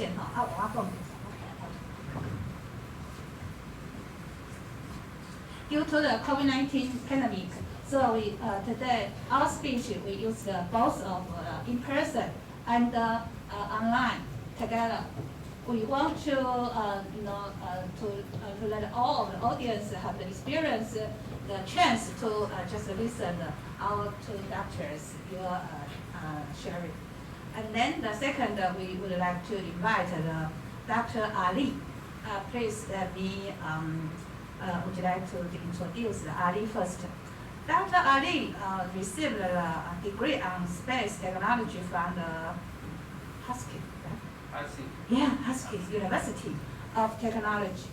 线哈，我要放。Due to the COVID-19 pandemic, so we today our speech we use both of in person and online together. We want to to let all of the audience have the experience, the chance to just listen our two doctors your sharing. And then the second, we would like to invite Dr. Ali. Please let me. Would you like to introduce Ali first? Dr. Ali received a degree on space technology from the Husky, right? Husky. Yeah, Husky University of Technology,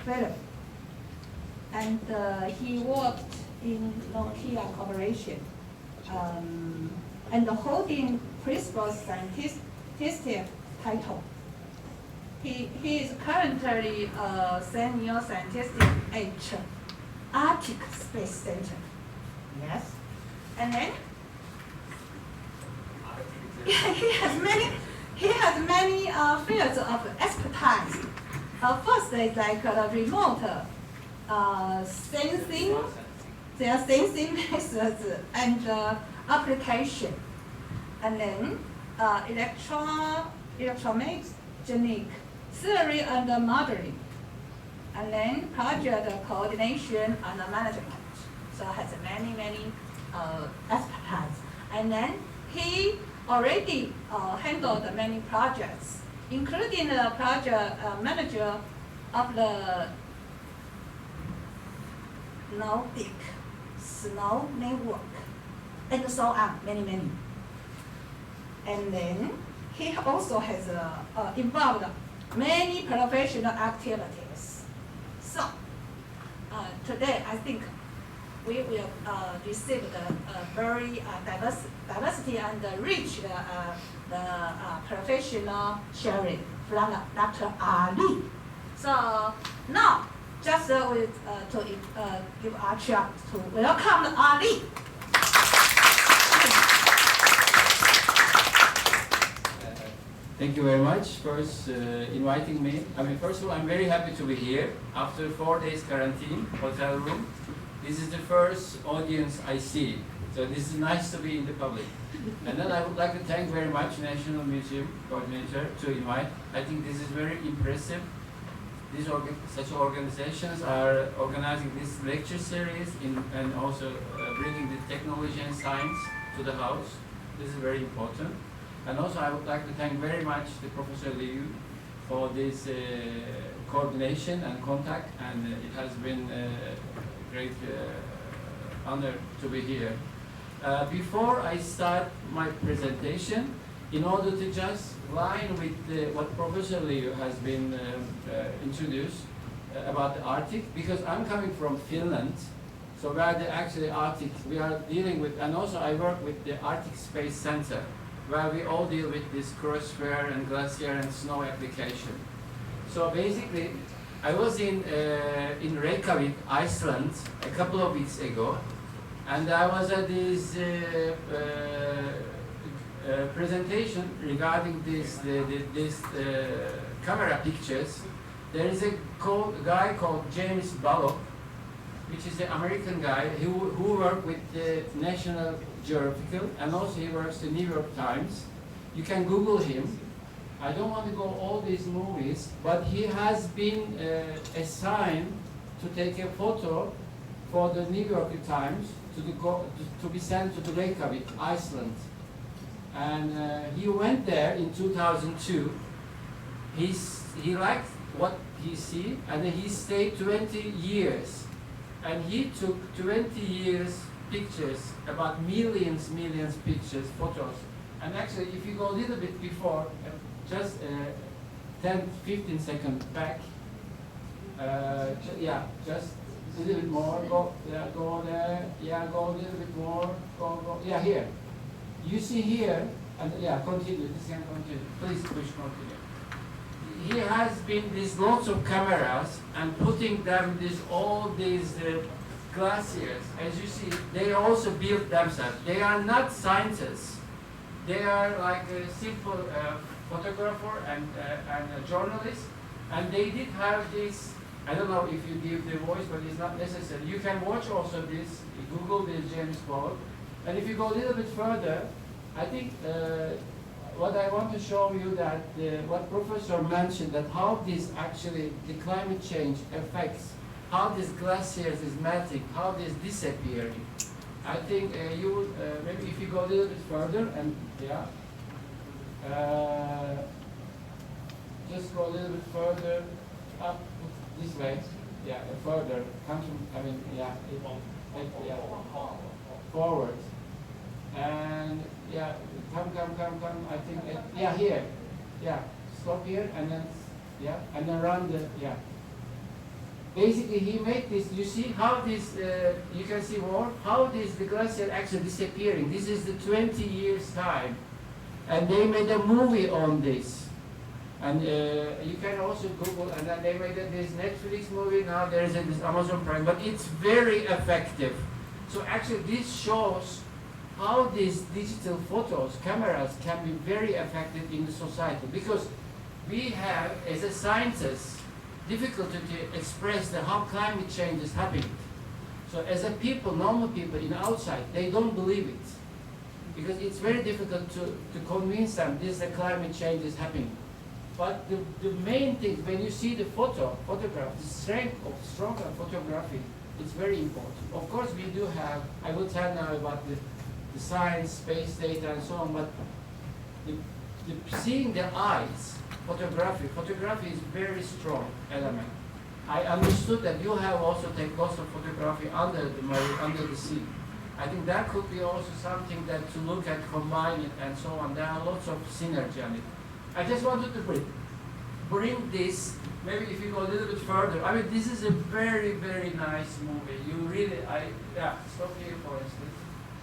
Philip. And he worked in Nokia Corporation and holding principal scientific title. He is currently a senior scientist at Arctic Space Center. Yes. And then he has many fields of expertise. First is like remote sensing, their sensing methods and application. And then electromagnetic theory and modeling, and then project coordination and management. So has many expertise. And then he already handled many projects, including the project manager of the Nordic Snow Network, and so on, many. And then he also has involved many professional activities. So today I think we will receive the very diversity and rich the professional sharing from Dr. Ali. So now just to give our chance to welcome Ali. Thank you very much for inviting me. First of all, I'm very happy to be here after 4 days quarantine, hotel room. This is the first audience I see, so this is nice to be in the public. And then I would like to thank very much National Museum coordinator to invite. I think this is very impressive. Such organizations are organizing this lecture series and also bringing the technology and science to the house. This is very important. And also I would like to thank very much the Professor Liu for this coordination and contact, and it has been a great honor to be here. Before I start my presentation, in order to just line with what Professor Liu has been introduced about the Arctic, because I'm coming from Finland, so where the actually Arctic we are dealing with, and also I work with the Arctic Space Center, where we all deal with this cryosphere and glacier and snow application. So basically, I was in Reykjavik, Iceland, a couple of weeks ago, and I was at this presentation regarding this camera pictures. There is a guy called James Ballock, which is an American guy who worked with the National Geographic, and also he works the New York Times. You can Google him. I don't want to go all these movies, but he has been assigned to take a photo for the New York Times to be sent to the Reykjavik, Iceland. And he went there in 2002. He liked what he see, and he stayed 20 years. And he took 20 years pictures, about millions pictures, photos. And actually, if you go a little bit before, just 10-15 seconds back, just a little bit more, go there, go a little bit more, go, here. You see here, and continue, this can continue, please push continue. He has been these lots of cameras and putting them all these glaciers. As you see, they also built themselves. They are not scientists. They are like simple photographer and a journalist, and they did have this. I don't know if you give the voice, but it's not necessary. You can watch also this. Google this James Bond, and if you go a little bit further, I think what I want to show you that what Professor mentioned, that how this actually the climate change affects how these glaciers is melting, how this disappearing. I think you would maybe if you go a little bit further and just go a little bit further up this way, further. Come to, I mean, forward, and come. I think here, stop here and then and then run the Basically, he made this. You see how this? You can see more how the glacier actually disappearing. This is the 20 years time, and they made a movie on this. And you can also Google, and then they made this Netflix movie. Now there is this Amazon Prime, but it's very effective. So actually, this shows how these digital photos, cameras, can be very effective in the society, because we have, as a scientist, difficulty to express how climate change is happening. So as a people, normal people in outside, they don't believe it, because it's very difficult to convince them this climate change is happening. But the main thing, when you see the photograph, the strength of stronger photography, it's very important. Of course, we do have, I will tell now about the science, space data, and so on, but seeing the eyes, photography is very strong element. I understood that you have also taken lots of photography under the sea. I think that could be also something that to look at, combine it, and so on. There are lots of synergy on it. I just wanted to bring this, maybe if you go a little bit further. I mean, this is a very, very nice movie. You really, stop here for instance,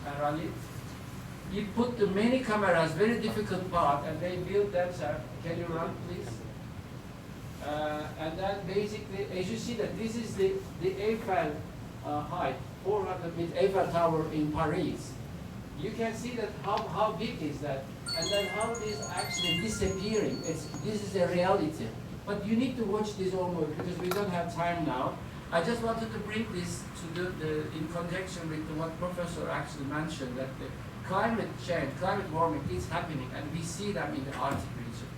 and run it. He put the many cameras, very difficult part, and they built themselves. Can you run, please? And then basically, as you see that this is the Eiffel height, 400 meters Eiffel Tower in Paris. You can see that how big is that, and then how it is actually disappearing. This is a reality. But you need to watch this whole movie because we don't have time now. I just wanted to bring this to in conjunction with what Professor actually mentioned, that the climate change, climate warming is happening, and we see them in the Arctic region.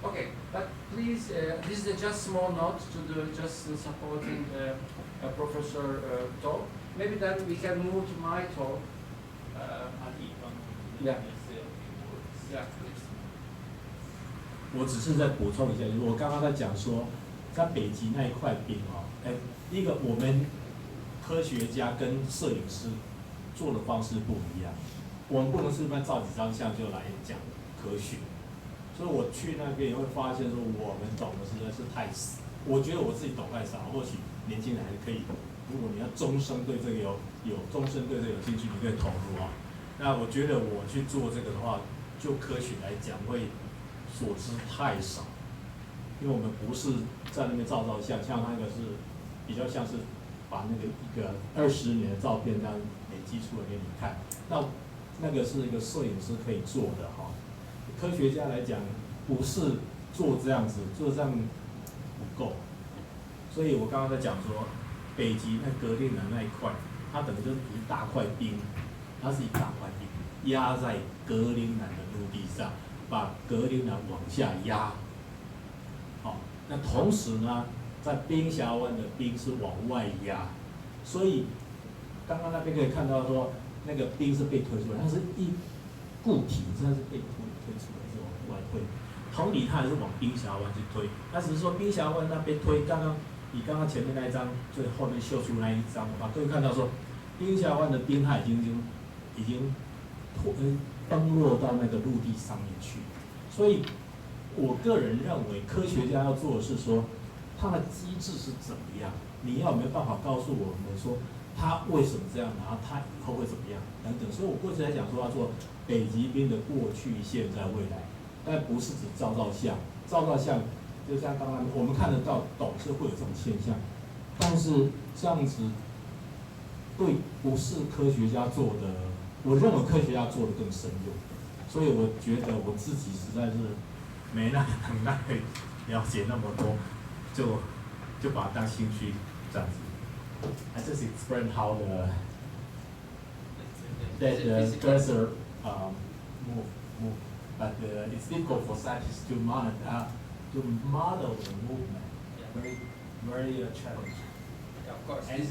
Okay, but please, this is just small note to just supporting Professor talk. Maybe then we can move to my talk. Yeah, please. 我只是再补充一下，我刚刚在讲说，在北极那一块冰第一个我们科学家跟摄影师做的方式不一样，我们不能是照几张相就来讲科学，所以我去那边也会发现说，我们懂的实在是太少。我觉得我自己懂太少，或许年轻人还是可以。如果你要终生对这个有终身对这个有兴趣，你可以投入啊。那我觉得我去做这个的话，就科学来讲会所知太少，因为我们不是在那边照相，像那个是比较像是把那个一个20年的照片这样累积出来给你看，那个是一个摄影师可以做的哈。科学家来讲不是做这样子，做这样不够，所以我刚刚在讲说，北极那格陵兰那一块，它等于就是一大块冰。它是一大块冰压在格陵兰的陆地上，把格陵兰往下压。好，那同时呢，在冰峡湾的冰是往外压，所以刚刚那边可以看到说，那个冰是被推出来，它是一固体，它是被推出来，是往外推。同理，它还是往冰峡湾去推，它只是说冰峡湾那边推。你刚刚前面那一张最后面秀出那一张的话，各位看到说，冰峡湾的冰它已经崩落到那个陆地上面去，所以我个人认为科学家要做的是说，它的机制是怎么样，你要有没有办法告诉我们说它为什么这样，然后它以后会怎么样等等。所以我过去来讲说要做北极冰的过去、现在、未来，但不是指照相，就像刚刚我们看得到，懂是会有这种现象，但是这样子不是科学家做的。我认为科学家做的更深入，所以我觉得我自己实在是没那个能耐了解那么多，就把它当兴趣这样子。I just explain how the cursor move, but it's difficult for scientists to model the movement. Very challenging. Of course, And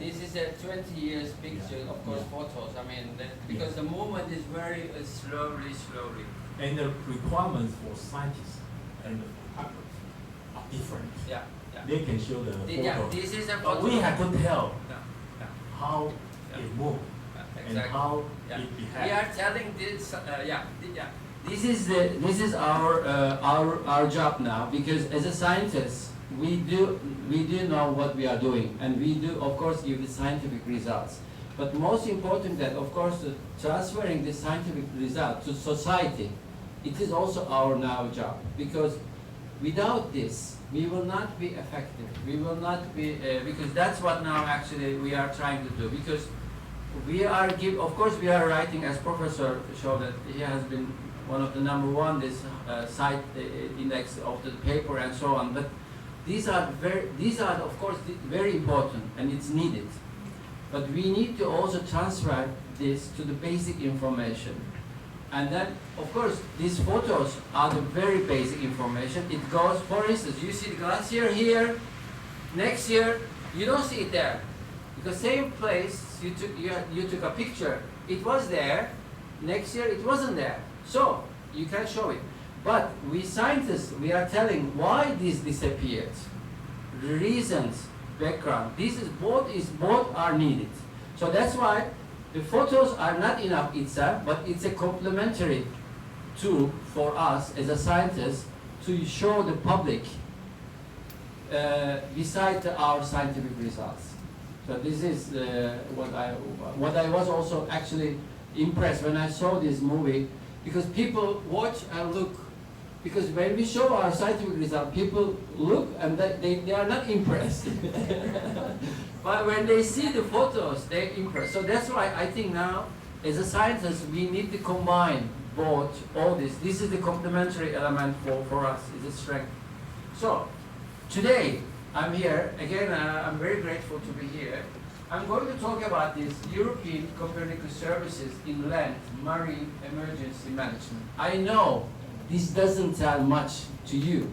this is a 20 years picture, of course, photos. I mean, because the movement is very slowly. And the requirements for scientists and the photographers are different. Yeah. They can show the photo. This is a But photo. we have to tell Yeah. how it moves and how it behaves. We are telling this. This is our job now, because as a scientist we do know what we are doing, and we do of course give the scientific results. But most important that of course transferring the scientific result to society, it is also our now job, because without this we will not be effective. We will not be because that's what now actually we are trying to do, because we are of course we are writing, as Professor showed that he has been one of the #1 this site index of the paper and so on. But these are of course very important and it's needed. But we need to also transfer this to the basic information. And then, of course, these photos are the very basic information. It goes, for instance, you see the glacier here. Next year, you don't see it there, because same place you took a picture. It was there. Next year, it wasn't there. So you can show it. But we scientists, we are telling why this disappeared, reasons, background. Both are needed. So that's why the photos are not enough itself, but it's a complementary tool for us as a scientist to show the public beside our scientific results. So this is what I was also actually impressed when I saw this movie, because people watch and look. Because when we show our scientific result, people look and they are not impressed. But when they see the photos, they're impressed. So that's why I think now, as a scientist, we need to combine both, all this. This is the complementary element for us, it's a strength. So, today, I'm here. Again, I'm very grateful to be here. I'm going to talk about this European Copernicus Services in Land Marine Emergency Management. I know this doesn't tell much to you.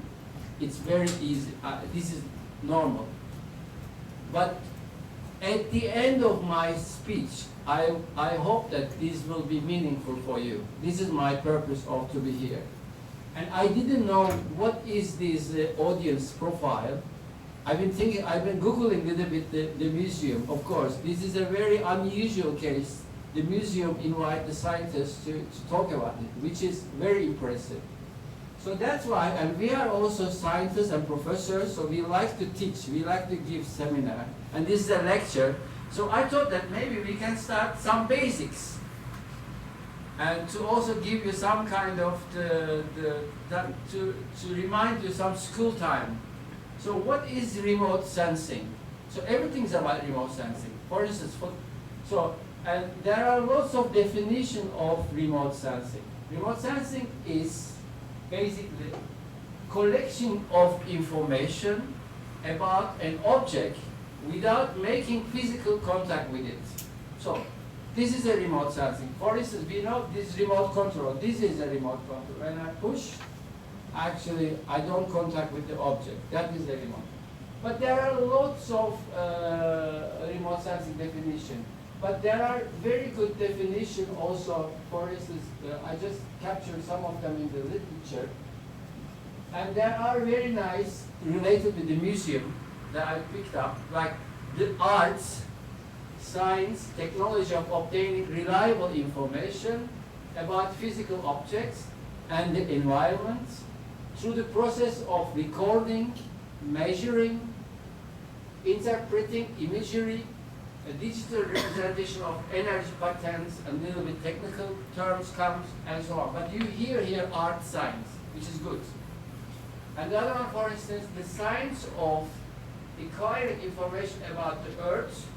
It's very easy. This is normal. But at the end of my speech, I hope that this will be meaningful for you. This is my purpose of to be here. And I didn't know what is this audience profile. I've been Googling a little bit the museum. Of course, this is a very unusual case. The museum invite the scientists to talk about it, which is very impressive. So that's why, and we are also scientists and professors, so we like to teach, we like to give seminar, and this is a lecture. So I thought that maybe we can start some basics, and to also give you some kind of to remind you some school time. So what is remote sensing? So everything's about remote sensing. For instance, and there are lots of definition of remote sensing. Remote sensing is basically collection of information about an object without making physical contact with it. So this is a remote sensing. For instance, we know this remote control. This is a remote control. When I push, actually I don't contact with the object. That is the remote. But there are lots of remote sensing definition. But there are very good definition also. For instance, I just captured some of them in the literature. And there are very nice related to the museum that I picked up, like the arts, science, technology of obtaining reliable information about physical objects and the environment through the process of recording, measuring, interpreting imagery, a digital representation of energy patterns, a little bit technical terms comes, and so on. But you hear here art science, which is good. And the other one, for instance, the science of acquiring information about the Earth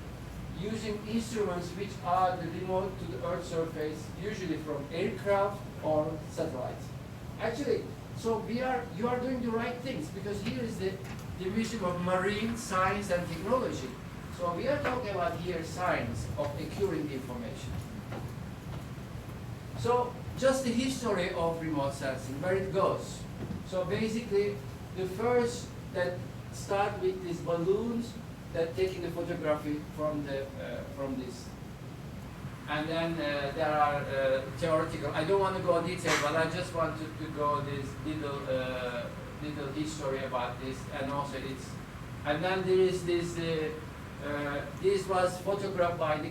using instruments which are the remote to the Earth's surface, usually from aircraft or satellites. Actually, So you are doing the right things, because here is the division of marine science and technology. So we are talking about here science of acquiring the information. So just the history of remote sensing, where it goes. So basically, the first that start with these balloons that taking the photography from this. And then there are theoretical. I don't want to go detail, but I just wanted to go this little history about this, and also it's. And then there is this. This was photographed by the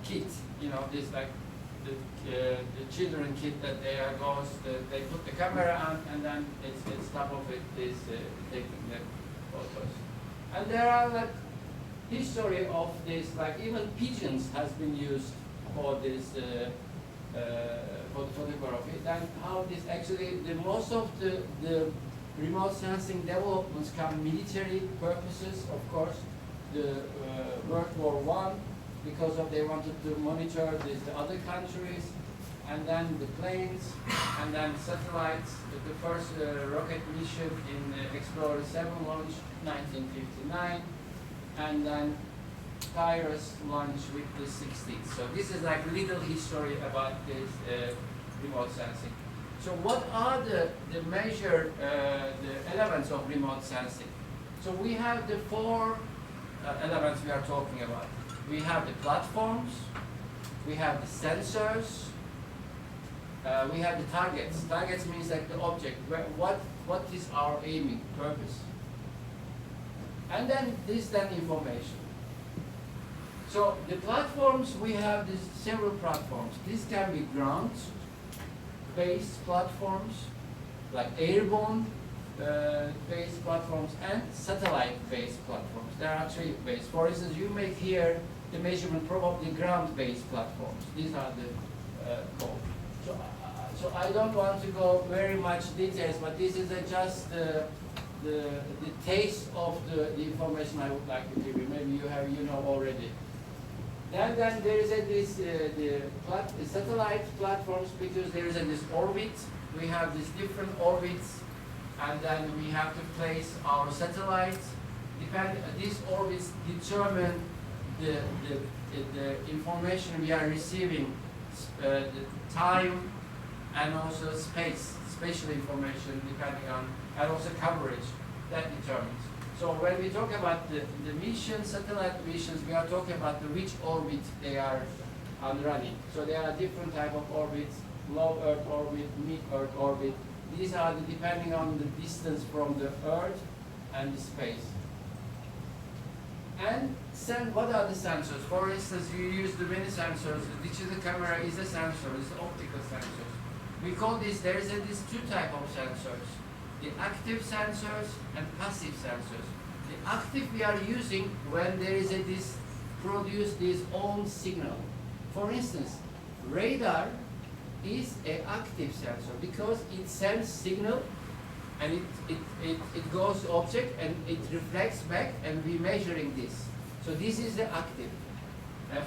kit. You know, this like the children kit that they they put the camera on, and then it's top of it is taking the photos. And there are like history of this, like even pigeons has been used for this for photography. Then how this actually most of the remote sensing developments come military purposes, of course. The World War I, because of they wanted to monitor the other countries, and then the planes, and then satellites. The first rocket mission in Explorer 7 launch 1959, and then Kairos launch with the 60s. So this is like little history about this remote sensing. So what are the major the elements of remote sensing? So we have the four elements we are talking about. We have the platforms, we have the sensors, we have the targets. Targets means like the object, what is our aiming purpose. And then information. So the platforms, we have these several platforms. These can be ground-based platforms, like airborne based platforms and satellite-based platforms. There are three based. For instance, you make here the measurement probably ground-based platforms. These are the code. So I don't want to go very much details, but this is just the taste of the information I would like to give you. Maybe you know already. Then there is the satellite platforms, because there is this orbit. We have these different orbits. And then we have to place our satellites. These orbits determine the information we are receiving, the time, and also spatial information, depending on, and also coverage. That determines. So when we talk about the mission, satellite missions, we are talking about which orbit they are running. So there are different type of orbits: low Earth orbit, mid Earth orbit. These are depending on the distance from the Earth and the space. And what are the sensors? For instance, you use the many sensors. The digital camera is a sensor, it's optical sensors. We call this, there is these two types of sensors: the active sensors and passive sensors. The active we are using when there is this produce this own signal. For instance, radar is an active sensor because it sends signal, and it goes to object and it reflects back, and we measuring this. So this is the active.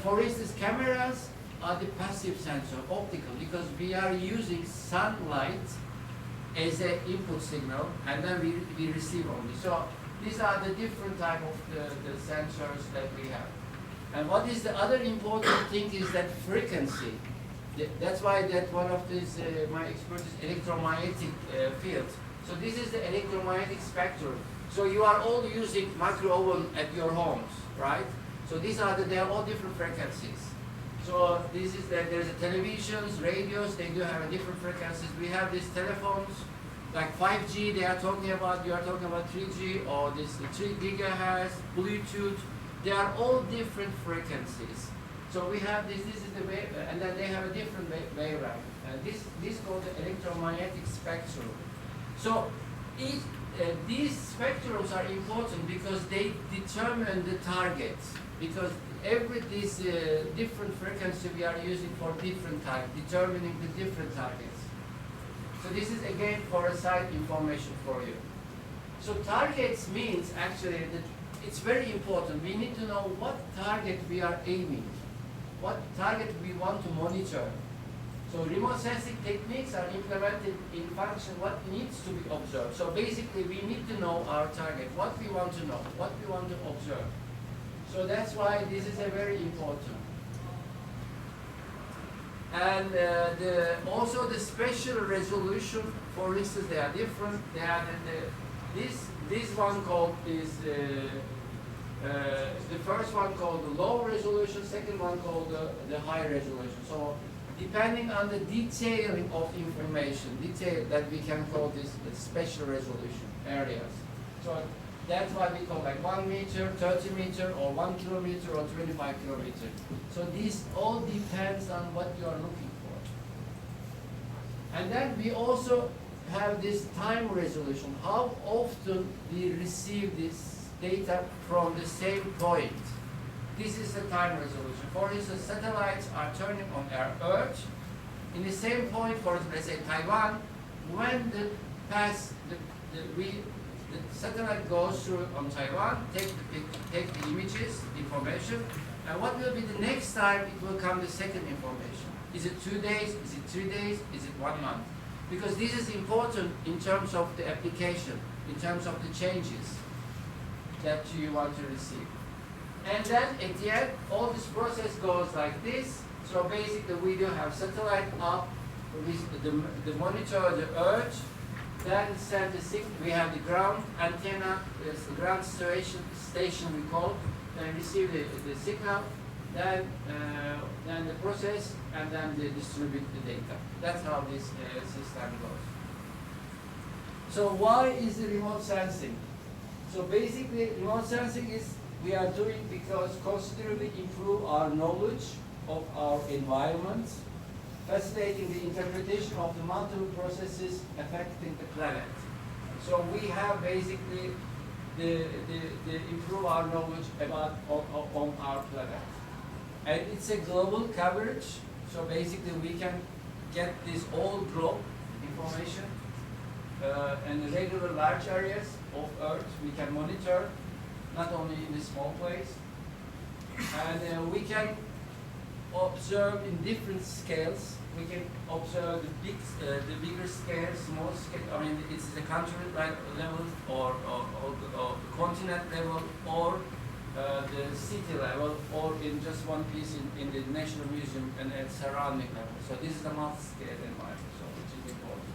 For instance, cameras are the passive sensor, optical, because we are using sunlight as an input signal, and then we receive only. So these are the different type of the sensors that we have. And what is the other important thing is that frequency. That's why that one of these, my expertise, electromagnetic field. So this is the electromagnetic spectrum. So you are all using micro oven at your homes, right? So these are they are all different frequencies. So this is there's televisions, radios, they do have different frequencies. We have these telephones, like 5G, you are talking about 3G, or this 3 gigahertz, Bluetooth. They are all different frequencies. So we have this is the wave, and then they have a different wavelength. This called the electromagnetic spectrum. So these spectrums are important because they determine the targets. Because these different frequency we are using for different type, determining the different targets. So this is again for a side information for you. So targets means actually that it's very important. We need to know what target we are aiming, what target we want to monitor. So remote sensing techniques are implemented in function what needs to be observed. So basically we need to know our target, what we want to know, what we want to observe. So that's why this is a very important. And also the spatial resolution, for instance, they are different. They are this one called is the first one called the low resolution, second one called the high resolution. So depending on the detailing of information, detail that we can call this the spatial resolution areas. So that's why we call like 1 meter, 30 meter, or 1 kilometer, or 25 kilometer. So this all depends on what you are looking for. And then we also have this time resolution. How often we receive this data from the same point? This is the time resolution. For instance, satellites are turning on our Earth in the same point, for let's say Taiwan, when the satellite goes through on Taiwan, take the images, information, and what will be the next time it will come the second information? Is it 2 days? Is it 3 days? Is it 1 month? Because this is important in terms of the application, in terms of the changes that you want to receive. And then at the end, all this process goes like this. So basically we do have satellite up, the monitor the Earth, then send the signal. We have the ground antenna, the ground station we call, then receive the signal, then the process, and then they distribute the data. That's how this system goes. So why is the remote sensing? So basically, remote sensing is we are doing because considerably improve our knowledge of our environment, facilitating the interpretation of the multiple processes affecting the planet. So we have basically the improve our knowledge about on our planet. And it's a global coverage, so basically we can get this all globe information and the regular large areas of Earth we can monitor, not only in the small place. And we can observe in different scales. We can observe the bigger scale, small scale. I mean, it's the country level, or continent level, or the city level, or in just one piece in the National Museum and at surrounding level. So this is the multi-scale environment, so which is important.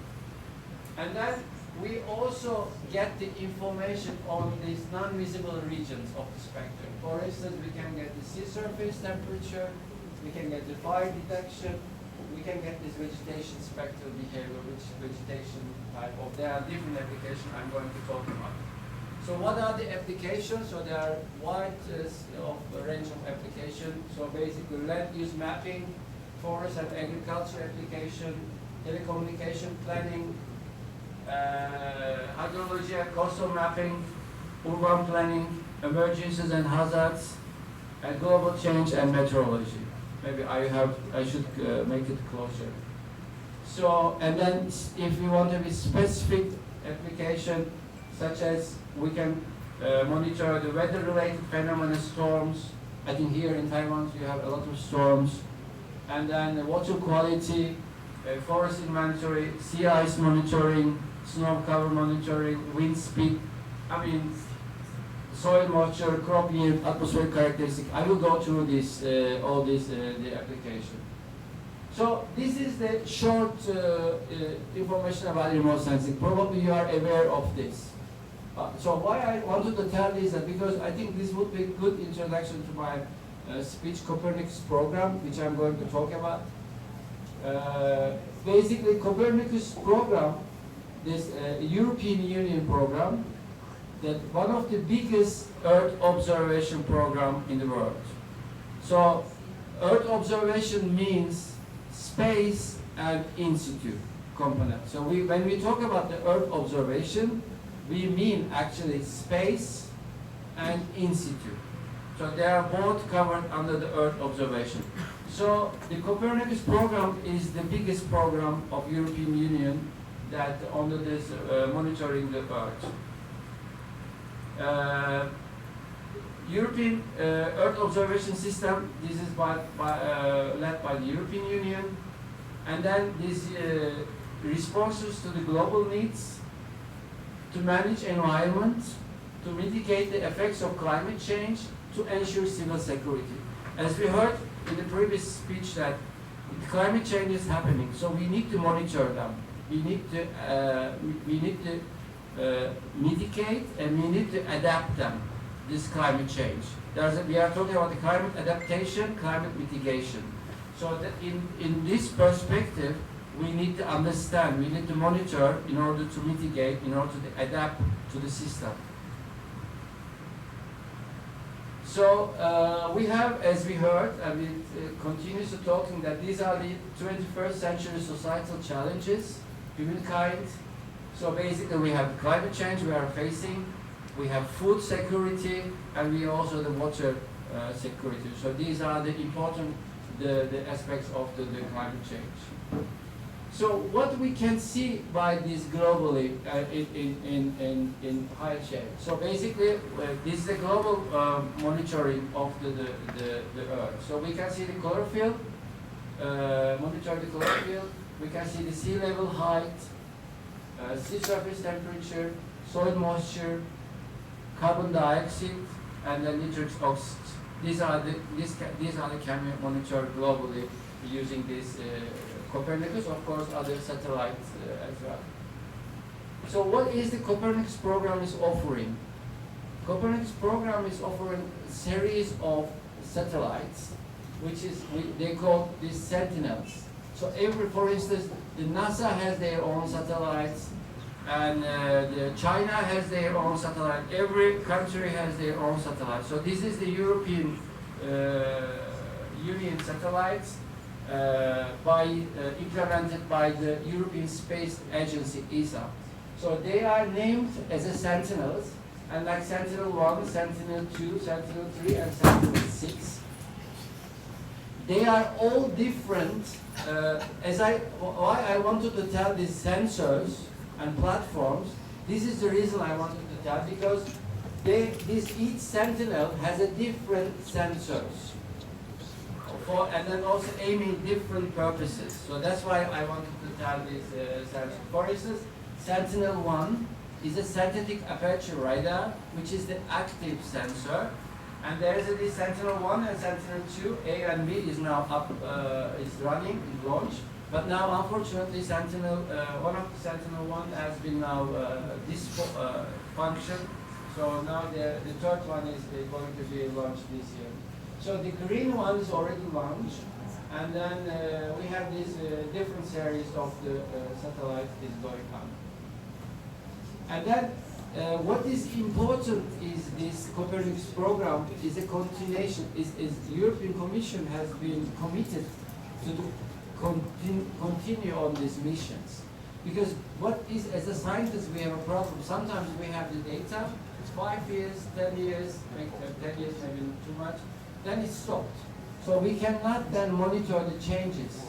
And then we also get the information on these non-visible regions of the spectrum. For instance, we can get the sea surface temperature, we can get the fire detection, we can get this vegetation spectral behavior, which vegetation type of. There are different applications I'm going to talk about. So what are the applications? So there are wide range of application. So basically land use mapping, forest and agriculture application, telecommunication planning, hydrology and coastal mapping, urban planning, emergencies and hazards, and global change and meteorology. Maybe I should make it closer. So, and then if we want to be specific application, such as we can monitor the weather-related phenomena, storms. I think here in Taiwan we have a lot of storms. And then the water quality, forest inventory, sea ice monitoring, snow cover monitoring, wind speed, I mean, soil moisture, crop yield, atmospheric characteristics. I will go through this, all this, the application. So this is the short information about remote sensing. Probably you are aware of this. So why I wanted to tell this is because I think this would be a good introduction to my speech Copernicus Program, which I'm going to talk about. Basically, Copernicus Program, this European Union program, that one of the biggest Earth observation program in the world. So Earth observation means space and in situ component. So when we talk about the Earth observation, we mean actually space and in situ. So they are both covered under the Earth observation. So the Copernicus program is the biggest program of European Union that under this monitoring the Earth. European Earth observation system, this is led by the European Union, And then these responses to the global needs, to manage environment, to mitigate the effects of climate change, to ensure civil security. As we heard in the previous speech that climate change is happening, so we need to monitor them. We need to mitigate and we need to adapt them, this climate change. We are talking about the climate adaptation, climate mitigation. So that in this perspective, we need to understand, we need to monitor in order to mitigate, in order to adapt to the system. So we have, as we heard, and it continues to talking that these are the 21st century societal challenges, humankind. So basically we have climate change we are facing, we have food security, and we also the water security. So these are the important the aspects of the climate change. So what we can see by this globally in high change. So basically, this is a global monitoring of the Earth. So we can see the chlorophyll, monitor the chlorophyll. We can see the sea level height, sea surface temperature, soil moisture, carbon dioxide, and then nitrous oxide. These are the can be monitored globally using this Copernicus, of course, other satellites as well. So what is the Copernicus program is offering? Copernicus program is offering a series of satellites, which is they call these sentinels. So for instance, the NASA has their own satellites, and China has their own satellite. Every country has their own satellite. So this is the European Union satellites implemented by the European Space Agency, ESA. So they are named as a sentinels, and like Sentinel-1, Sentinel-2, Sentinel-3, and Sentinel-6. They are all different. Why I wanted to tell these sensors and platforms, this is the reason I wanted to tell, because each sentinel has a different sensors, and then also aiming different purposes. So that's why I wanted to tell this sensor. For instance, Sentinel-1 is a synthetic aperture radar, which is the active sensor. And there is this Sentinel-1 and Sentinel-2, A and B is now up, is running, is launched. But now, unfortunately, one of the Sentinel-1 has been now function. So now the third one is going to be launched this year. So the green one is already launched, and then we have this different series of the satellites is going on. And then what is important is this Copernicus program is a continuation. Is European Commission has been committed to continue on these missions, because what is, as a scientist, we have a problem. Sometimes we have the data, it's 5 years, 10 years, 10 years maybe too much, then it's stopped. So we cannot then monitor the changes.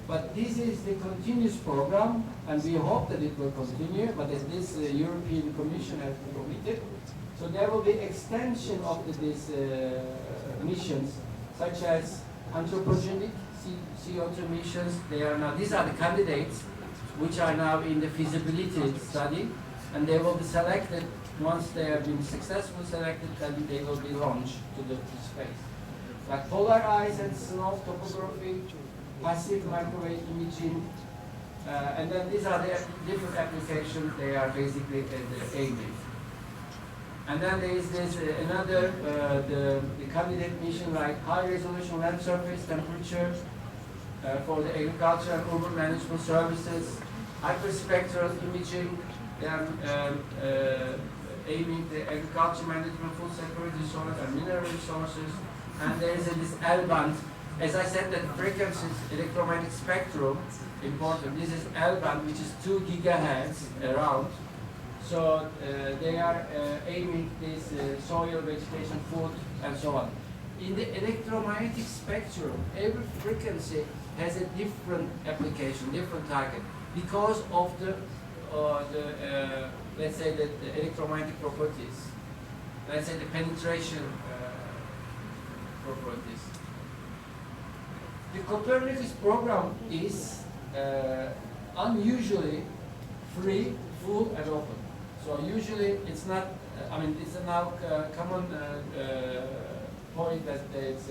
But this is the continuous program, and we hope that it will continue, but as this European Commission has been committed, so there will be extension of these missions, such as anthropogenic CO2 missions. These are the candidates which are now in the feasibility study, and they will be selected. Once they have been successfully selected, then they will be launched to space. Like polar ice and snow topography, passive microwave imaging, and then these are the different applications they are basically aiming. And then there is this another the candidate mission like high resolution land surface temperature for the agriculture and urban management services, hyperspectral imaging. They are aiming the agriculture management, food security resources, and mineral resources. And there is this L-band. As I said, that frequency electromagnetic spectrum important. This is L-band, which is 2 gigahertz around. So they are aiming this soil, vegetation, food, and so on. In the electromagnetic spectrum, every frequency has a different application, different target, because of the let's say the electromagnetic properties. Let's say the penetration properties. The Copernicus program is unusually free, full, and open. So usually it's not. I mean, it's a now common point that it's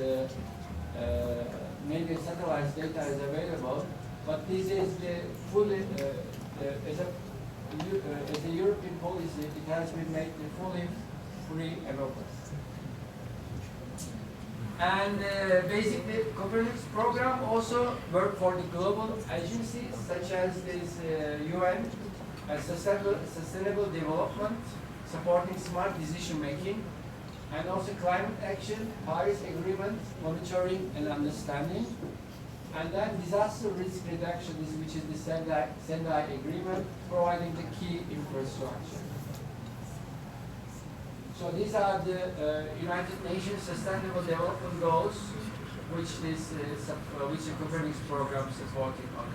maybe satellite data is available, but this is the fully as a European policy. It has been made fully free and open. And basically, Copernicus program also work for the global agencies such as this UN, sustainable development, supporting smart decision making, and also climate action, Paris Agreement, monitoring and understanding, and then disaster risk reduction, which is the Sendai Agreement, providing the key infrastructure. So these are the United Nations Sustainable Development Goals, which the Copernicus program is supporting on.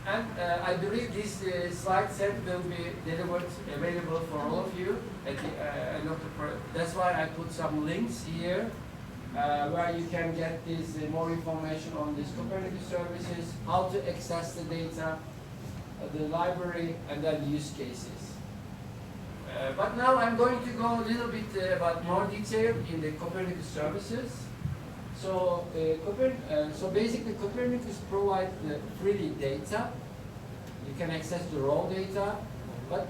And I believe this slide set will be delivered, available for all of you at the end of the that's why I put some links here where you can get this more information on these Copernicus services, how to access the data, the library, and then use cases. But now I'm going to go a little bit about more detail in the Copernicus services. So, so basically Copernicus provides the freely data. You can access the raw data, but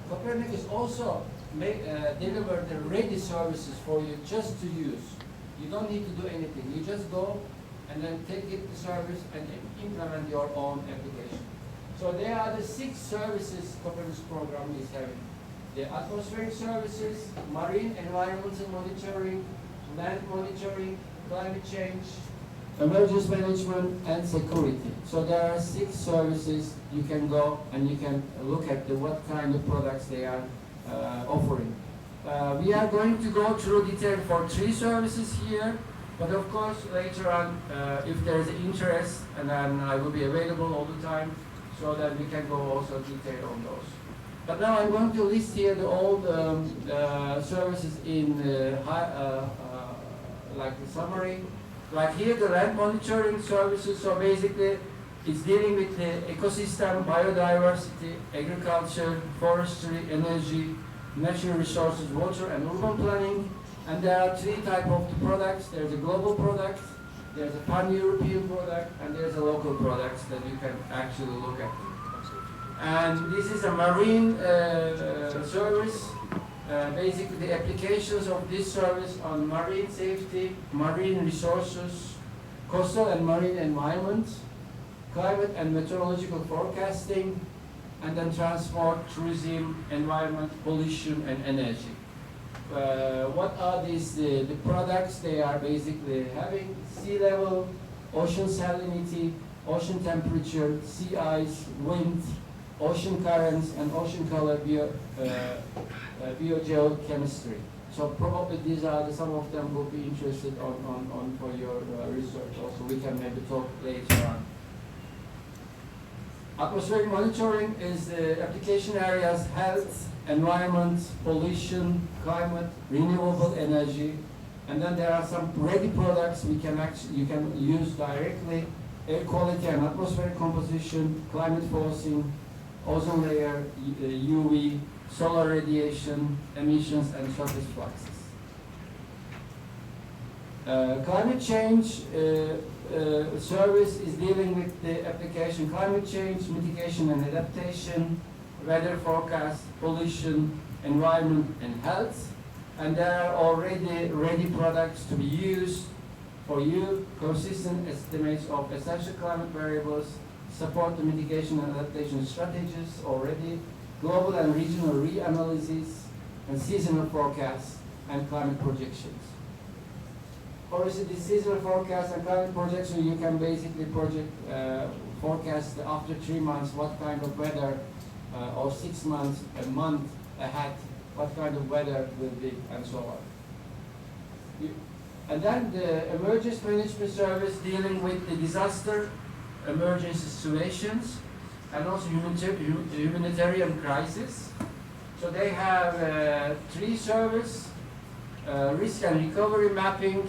Copernicus also deliver the ready services for you just to use. You don't need to do anything. You just go and then take it the service and implement your own application. So there are the 6 services Copernicus program is having. The atmospheric services, marine environmental monitoring, land monitoring, climate change, emergence management, and security. So there are 6 services you can go and you can look at what kind of products they are offering. We are going to go through detail for 3 services here, but of course later on, if there is interest, and then I will be available all the time, so that we can go also detail on those. But now I'm going to list here the old services in like the summary. Like here, the land monitoring services. So basically, it's dealing with the ecosystem, biodiversity, agriculture, forestry, energy, natural resources, water, and urban planning. And there are 3 types of the products. There's a global product, there's a pan-European product, and there's a local product that you can actually look at. And this is a marine service. Basically, the applications of this service on marine safety, marine resources, coastal and marine environment, climate and meteorological forecasting, and then transport, tourism, environment, pollution, and energy. What are these the products? They are basically having sea level, ocean salinity, ocean temperature, sea ice, wind, ocean currents, and ocean color biogeochemistry. So probably these are some of them will be interested on for your research. Also, we can maybe talk later on. Atmospheric monitoring is the application areas: health, environment, pollution, climate, renewable energy, and then there are some ready products you can use directly: air quality and atmospheric composition, climate forcing, ozone layer, UV, solar radiation, emissions, and surface fluxes. Climate change service is dealing with the application climate change, mitigation and adaptation, weather forecast, pollution, environment, and health. And there are already ready products to be used for you: consistent estimates of essential climate variables, support the mitigation and adaptation strategies already, global and regional reanalysis, and seasonal forecasts and climate projections. Obviously, the seasonal forecast and climate projection, you can basically forecast after 3 months what kind of weather, or 6 months, a month ahead, what kind of weather will be, and so on. And then the Emergence Management Service dealing with the disaster, emergency situations, and also humanitarian crisis. So they have 3 services: risk and recovery mapping,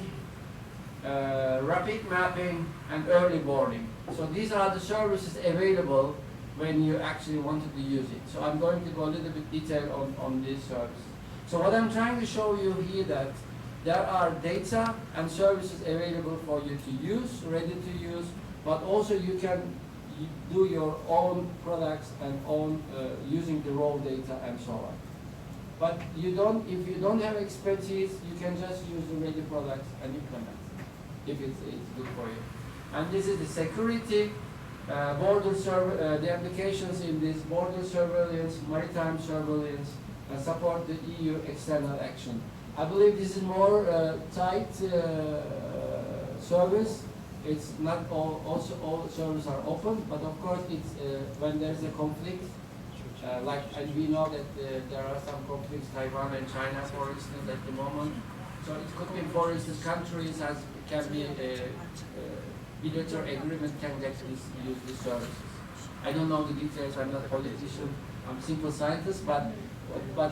rapid mapping, and early warning. So these are the services available when you actually wanted to use it. So I'm going to go a little bit detail on this service. So what I'm trying to show you here that there are data and services available for you to use, ready to use, but also you can do your own products and own using the raw data and so on. But if you don't have expertise, you can just use the ready products and implement if it's good for you. And this is the security, the applications in this border surveillance, maritime surveillance, and support the EU external action. I believe this is more tight service. It's not also all servers are open, but of course it's when there's a conflict, and we know that there are some conflicts, Taiwan and China, for instance, at the moment. So it could be, for instance, countries can be bilateral agreement can get use these services. I don't know the details. I'm not a politician. I'm a simple scientist, but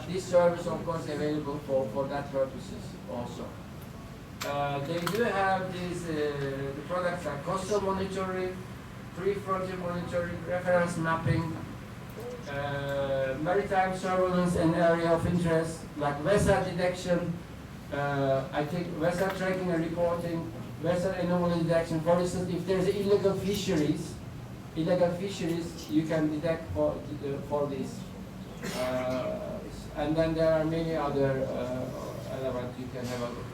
this service, of course, available for that purposes also. They do have these, the products are coastal monitoring, pre-frontier monitoring, reference mapping, maritime surveillance and area of interest, like vessel detection, I think vessel tracking and reporting, vessel anomaly detection. For instance, if there's illegal fisheries, you can detect for this. And then there are many other elements you can have a look.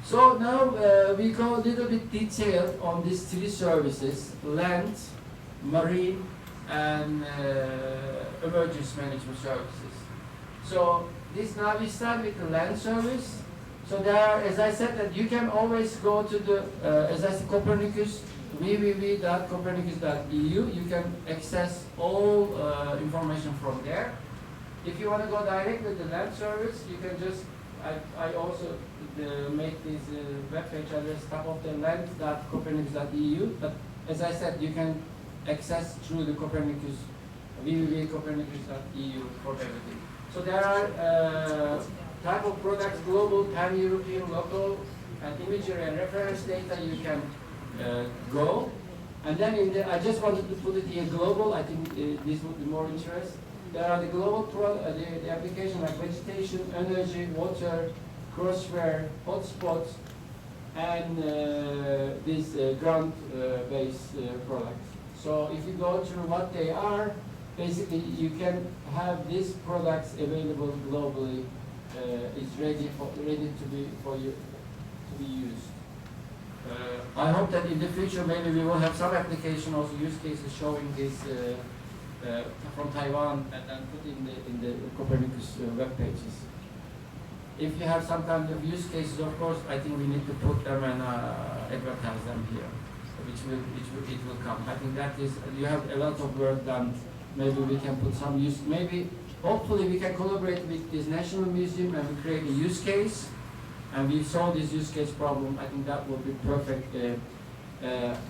So now we go a little bit detailed on these three services: land, marine, and emergence management services. So now we start with the land service. So there are, as I said, that you can always go to the, as I said, Copernicus, www.copernicus.eu. You can access all information from there. If you want to go direct with the land service, you can just, I also make this web page address top of the land.copernicus.eu. But as I said, you can access through the Copernicus, www.copernicus.eu for everything. So there are type of products, global, pan-European, local, and imagery and reference data you can go. And then I just wanted to put it here global. I think this would be more interest. There are the global the application like vegetation, energy, water, crossfire, hotspots, and these ground-based products. So if you go through what they are, basically you can have these products available globally. It's ready to be used. I hope that in the future maybe we will have some application also use cases showing this from Taiwan and put in the Copernicus web pages. If you have some kind of use cases, of course, I think we need to put them and advertise them here, it will come. I think that is, you have a lot of work done. Maybe we can put some use. Maybe hopefully we can collaborate with this National Museum and we create a use case. And we solve this use case problem. I think that would be perfect.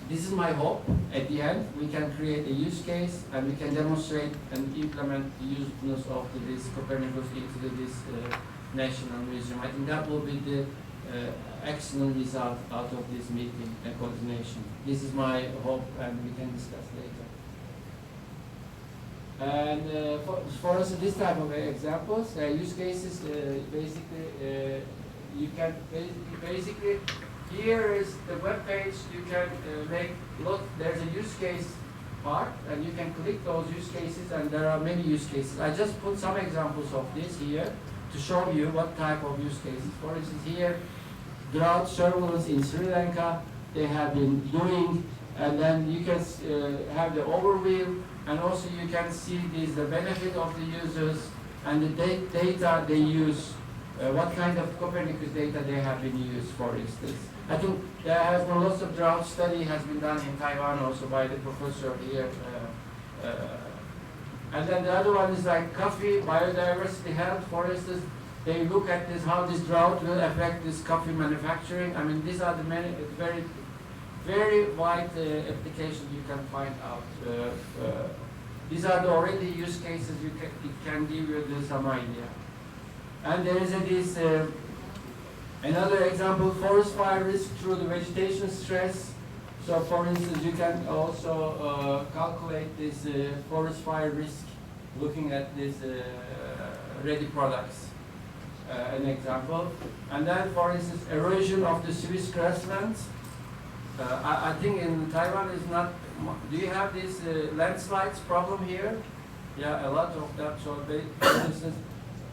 This is my hope. At the end, we can create a use case and we can demonstrate and implement the usefulness of this Copernicus into this National Museum. I think that will be the excellent result out of this meeting and coordination. This is my hope, and we can discuss later. And for us, this type of examples, use cases, basically, you can basically, here is the web page. You can there's a use case part, and you can click those use cases, and there are many use cases. I just put some examples of this here to show you what type of use cases. For instance, here, drought surveillance in Sri Lanka, they have been doing, and then you can have the overview, and also you can see the benefit of the users and the data they use, what kind of Copernicus data they have been used, for instance. I think there has been lots of drought study has been done in Taiwan also by the professor here. And then the other one is like coffee, biodiversity health, for instance. They look at this, how this drought will affect this coffee manufacturing. I mean, these are the many, very, very wide applications you can find out. These are the already use cases, it can give you some idea. And there is this Another example, forest fire risk through the vegetation stress. So for instance, you can also calculate this forest fire risk looking at these ready products, an example. And then for instance, erosion of the Swiss grasslands. I think in Taiwan is not, do you have this landslides problem here? Yeah, a lot of that. So for instance,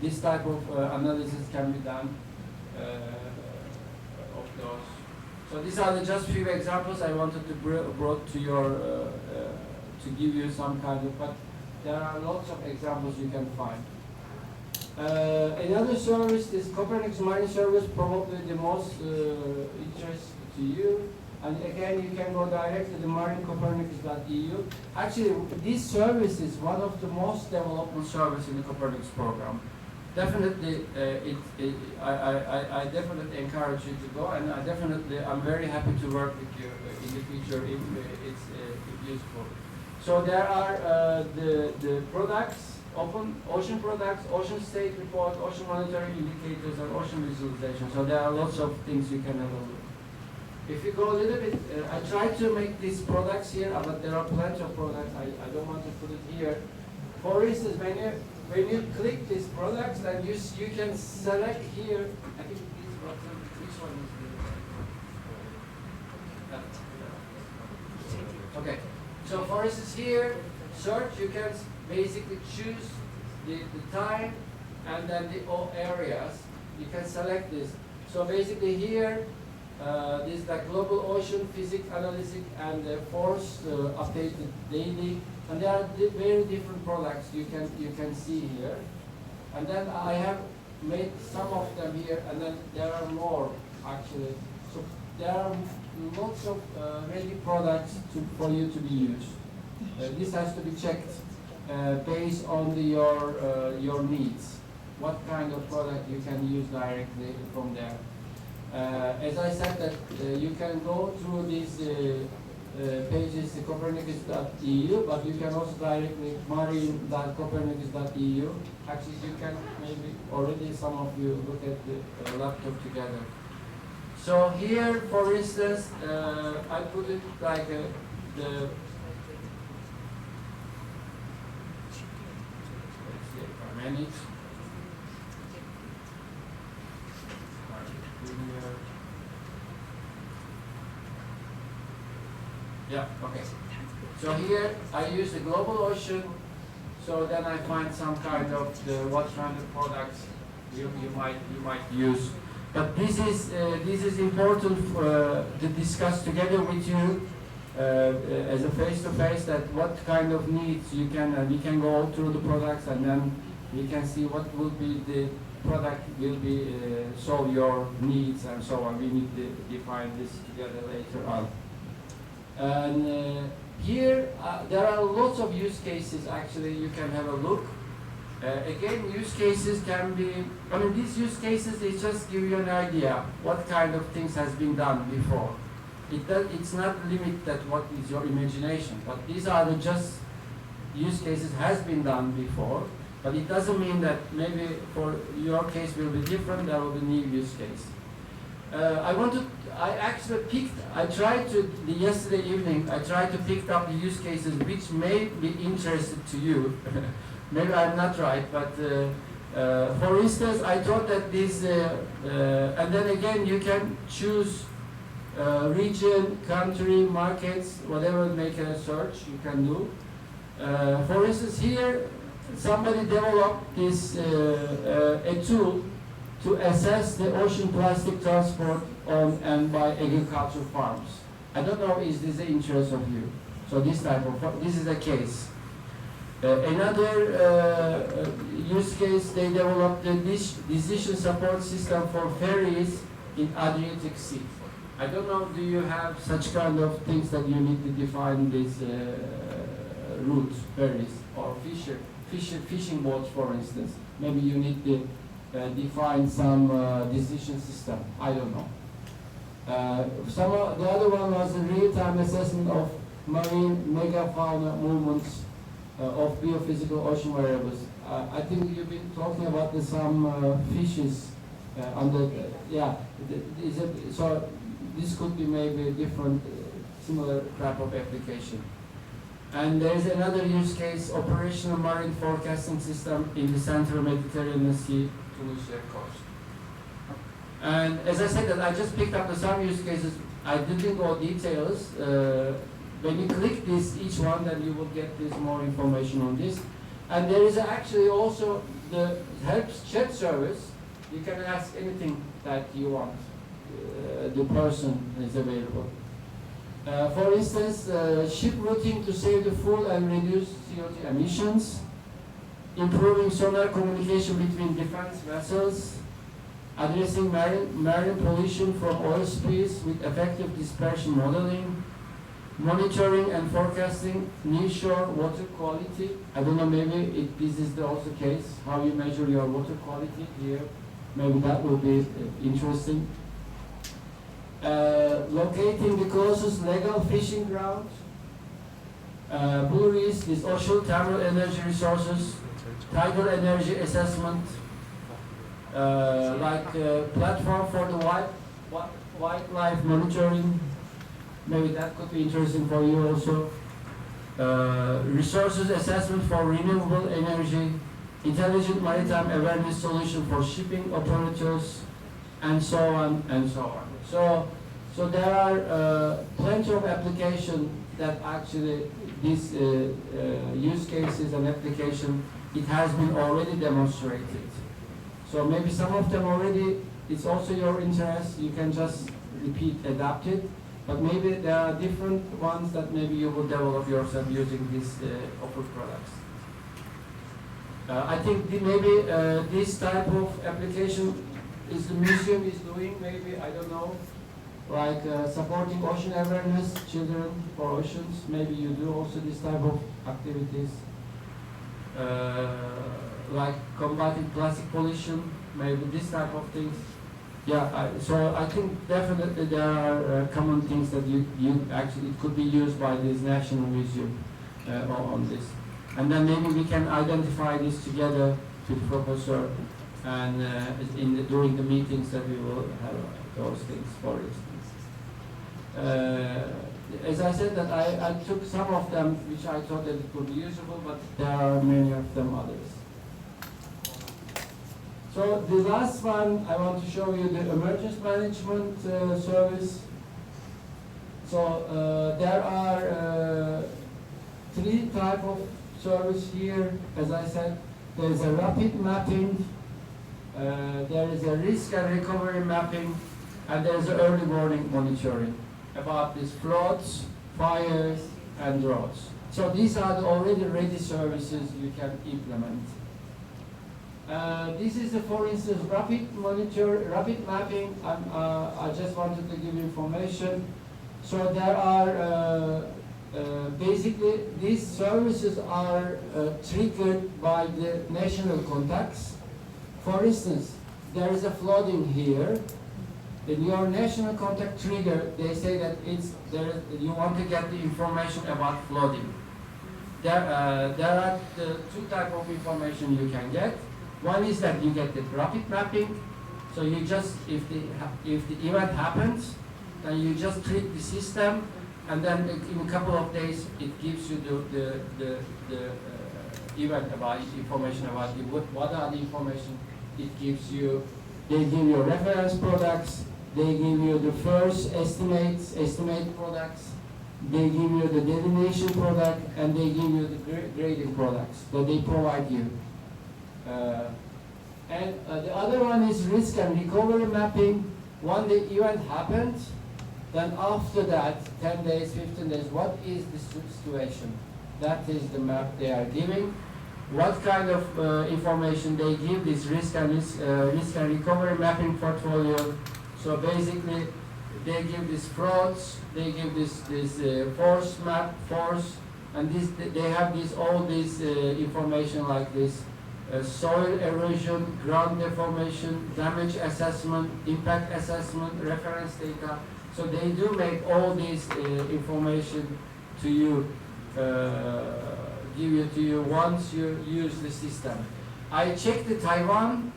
this type of analysis can be done of those. So these are just few examples I wanted to brought to your to give you some kind of, but there are lots of examples you can find. Another service is Copernicus Marine Service, probably the most interest to you. And again, you can go direct to the marinecopernicus.eu. Actually, this service is one of the most development services in the Copernicus program. Definitely, I definitely encourage you to go, and I'm very happy to work with you in the future if it's useful. So there are the products, ocean products, ocean state report, ocean monitoring indicators, and ocean visualization. So there are lots of things you can have a look. If you go a little bit, I tried to make these products here, but there are plenty of products. I don't want to put it here. For instance, when you click these products, then you can select here. I think which one is the okay. So for instance, here search, you can basically choose the time and then the all areas. You can select this. So basically here. This is like global ocean physics analysis and force updated daily, and there are very different products you can see here. And then I have made some of them here, and then there are more actually. So there are lots of ready products for you to be used. This has to be checked based on your needs. What kind of product you can use directly from there. As I said, that you can go through these pages, the Copernicus.eu, but you can also directly marine.copernicus.eu. Actually, you can maybe already some of you look at the laptop together. So here, for instance, I put it like the. Let's see if I manage. Yeah, okay. So here I use the global ocean, so then I find some kind of what kind of products you might use. But this is important to discuss together with you as a face-to-face, that what kind of needs you can, we can go through the products, and then we can see what will be the product will be solve your needs and so on. We need to define this together later on. And here there are lots of use cases. Actually, you can have a look. Again, use cases can be. I mean, these use cases they just give you an idea what kind of things has been done before. It's not limited at what is your imagination, but these are the just use cases has been done before. But it doesn't mean that maybe for your case will be different, there will be new use case. Yesterday evening, I tried to pick up the use cases which may be interested to you. Maybe I'm not right, but for instance, I thought that this, and then again, you can choose region, country, markets, whatever, make a search you can do. For instance, here, somebody developed this a tool to assess the ocean plastic transport on and by agricultural farms. I don't know is this the interest of you. So this is a case. Another use case, they developed the decision support system for ferries in Adriatic Sea. I don't know, do you have such kind of things that you need to define these routes, ferries, or fishing boats, for instance? Maybe you need to define some decision system. I don't know. The other one was a real-time assessment of marine megafauna movements of biophysical ocean variables. I think you've been talking about some fishes So this could be maybe a different, similar type of application. And there is another use case, operational marine forecasting system in the Central Mediterranean Sea, Tunisia coast. And as I said, that I just picked up some use cases. I didn't go details. When you click this, each one, then you will get this more information on this. And there is actually also the help chat service. You can ask anything that you want. The person is available. For instance, ship routing to save the fuel and reduce CO2 emissions, improving sonar communication between defense vessels, addressing marine pollution from oil spills with effective dispersion modeling, monitoring and forecasting nearshore water quality. I don't know, maybe this is also the case, how you measure your water quality here. Maybe that will be interesting. Locating the closest legal fishing ground. Blue Reefs, this ocean thermal energy resources, tidal energy assessment, platform for the wildlife monitoring. Maybe that could be interesting for you also. Resources assessment for renewable energy, intelligent maritime awareness solution for shipping operators, and so on and so on. So there are plenty of applications that actually this use cases and application, it has been already demonstrated. So maybe some of them already, it's also your interest, you can just repeat, adapt it. But maybe there are different ones that maybe you will develop yourself using these offered products. I think maybe this type of application is the museum is doing, maybe, I don't know, like supporting ocean awareness, children for oceans. Maybe you do also this type of activities. Like combating plastic pollution, maybe this type of things. Yeah, so I think definitely there are common things that you actually, it could be used by this National Museum on this. And then maybe we can identify this together with the professor and during the meetings that we will have those things, for instance. As I said, that I took some of them which I thought that it would be usable, but there are many of them others. So the last one, I want to show you the emergence management service. So there are 3 types of service here. As I said, there is a rapid mapping, there is a risk and recovery mapping, and there is an early warning monitoring about these floods, fires, and droughts. So these are the already ready services you can implement. This is, for instance, rapid mapping. I just wanted to give you information. So there are basically these services are triggered by the national contacts. For instance, there is a flooding here. In your national contact trigger, they say that you want to get the information about flooding. There are the 2 types of information you can get. One is that you get the rapid mapping. So you just, if the event happens, then you just treat the system, and then in a couple of days it gives you the event about information about what are the information it gives you. They give you reference products. They give you the first estimate products. They give you the delineation product, and they give you the grading products that they provide you. And the other one is risk and recovery mapping. When the event happens, then after that, 10 days, 15 days, what is the situation? That is the map they are giving. What kind of information they give, this risk and recovery mapping portfolio. So basically, they give these frauds, they give this force map, and they have all this information like this. Soil erosion, ground deformation, damage assessment, impact assessment, reference data. So they do make all this information to you, give it to you once you use the system. I checked the Taiwan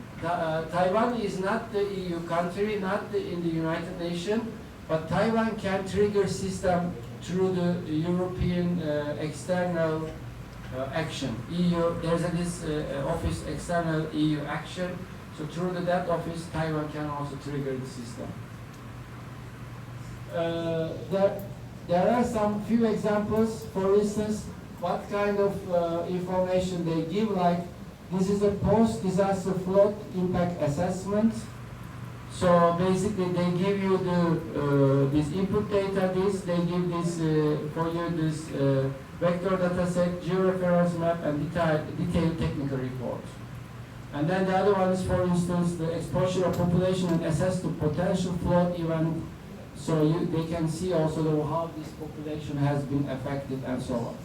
Taiwan is not the EU country, not in the United Nations, but Taiwan can trigger system through the European external action. EU, there's this office, external EU action. So through that office, Taiwan can also trigger the system. There are some few examples. For instance, what kind of information they give, like this is a post-disaster flood impact assessment. So basically they give you this input data, they give this for you this vector data set, georeference map, and detailed technical report. And then the other one is, for instance, the exposure of population and assess the potential flood event, so they can see also how this population has been affected and so on.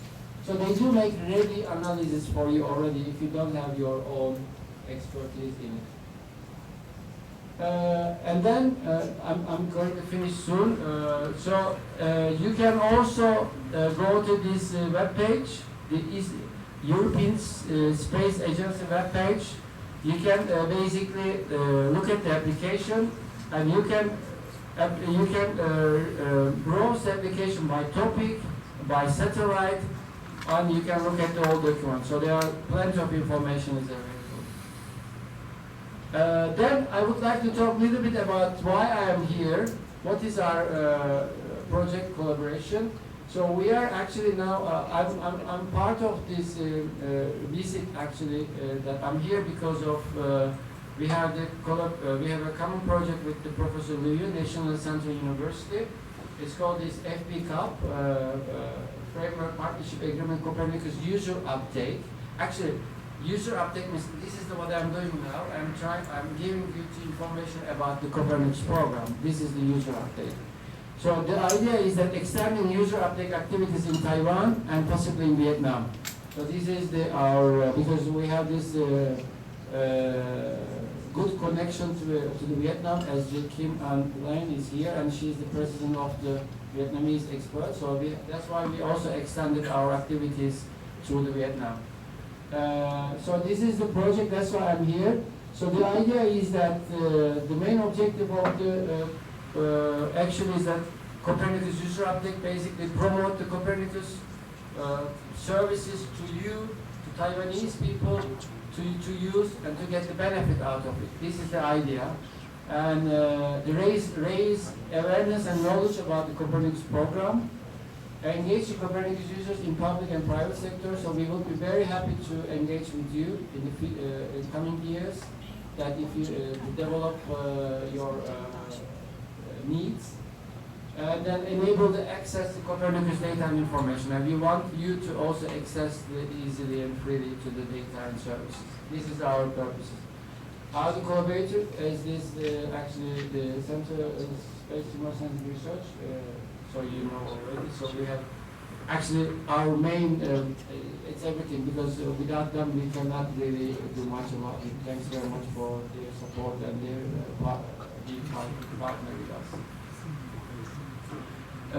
So they do make ready analysis for you already if you don't have your own expertise in it. And then I'm going to finish soon. You can also go to this web page, the European Space Agency web page. You can basically look at the application, and you can browse the application by topic, by satellite, and you can look at the whole document. So there are plenty of information is available. Then I would like to talk a little bit about why I am here. What is our project collaboration? So we are actually now, I'm part of this visit actually, that I'm here because of, we have a common project with the Professor Liu, National Central University. It's called this FP Cup, Framework Partnership Agreement Copernicus User Update. Actually, user update means this is what I'm doing now. I'm giving you information about the Copernicus Program. This is the user update. So the idea is that extending user update activities in Taiwan and possibly in Vietnam. So this is because we have this good connection to the Vietnam, as Kim An Lane is here, and she's the president of the Vietnamese expert. So that's why we also extended our activities through the Vietnam. So this is the project, that's why I'm here. So the idea is that the main objective of the action is that Copernicus user update basically promote the Copernicus services to you, to Taiwanese people, to use and to get the benefit out of it. This is the idea. And raise awareness and knowledge about the Copernicus program. Engage the Copernicus users in public and private sector, so we will be very happy to engage with you in the coming years, that if you develop your needs, and then enable the access to Copernicus data and information. And we want you to also access easily and freely to the data and services. This is our purpose. How to collaborate is this actually the Center of Space Emergence Research. So you know already. So we have actually our main, it's everything, because without them we cannot really do much about it. Thanks very much for their support and their being partner with us.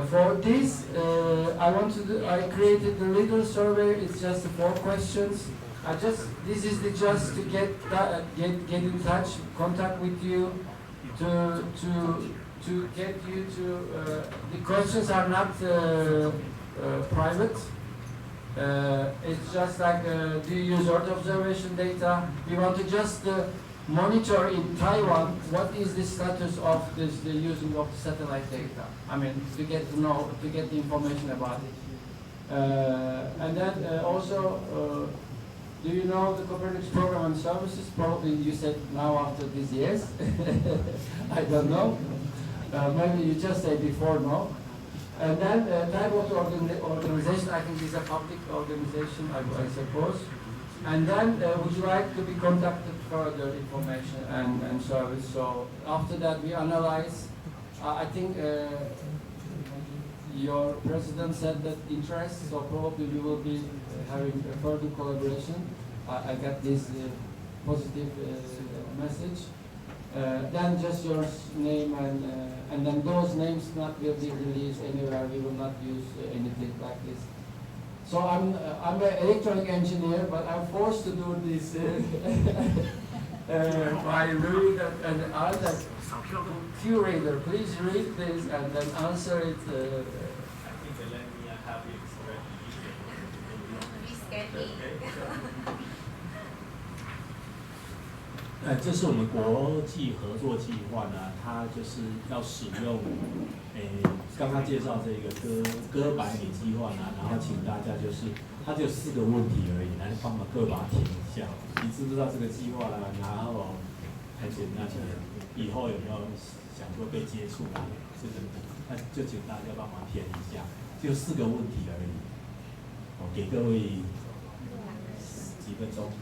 For this, I created a little survey. It's just 4 questions. This is just to get in touch, contact with you, to get you to, the questions are not private. It's just like, do you use Earth observation data? We want to just monitor in Taiwan what is the status of the using of the satellite data. I mean, to get the information about it. And then also, do you know the Copernicus Program and services? Probably you said now after this, yes. I don't know. Maybe you just said before, no. And then type of organization, I think is a public organization, I suppose. And then would you like to be contacted for further information and service? So after that we analyze. I think your president said that interest, so probably we will be having a further collaboration. I got this positive message. Then just your name and then those names not will be released anywhere. We will not use anything like this. So I'm an electronic engineer, but I'm forced to do this by Louis and other curator. Please read this and then answer it. I think they let me have it express. Okay. 这是我们国际合作计划呢，它就是要使用，刚刚介绍这个哥白尼计划呢，然后请大家就是，它就4个问题而已，来帮忙各把它填一下。你知不知道这个计划呢？然后还简单的，以后有没有想说被接触啊？这个，那就请大家帮忙填一下，就4个问题而已。给各位几分钟。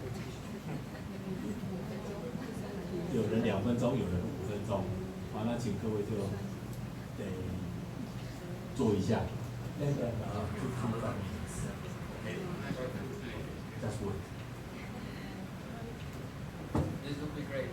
有人2分钟，有人5分钟，好，那请各位就得做一下。那个就出发。That's what. This would be great.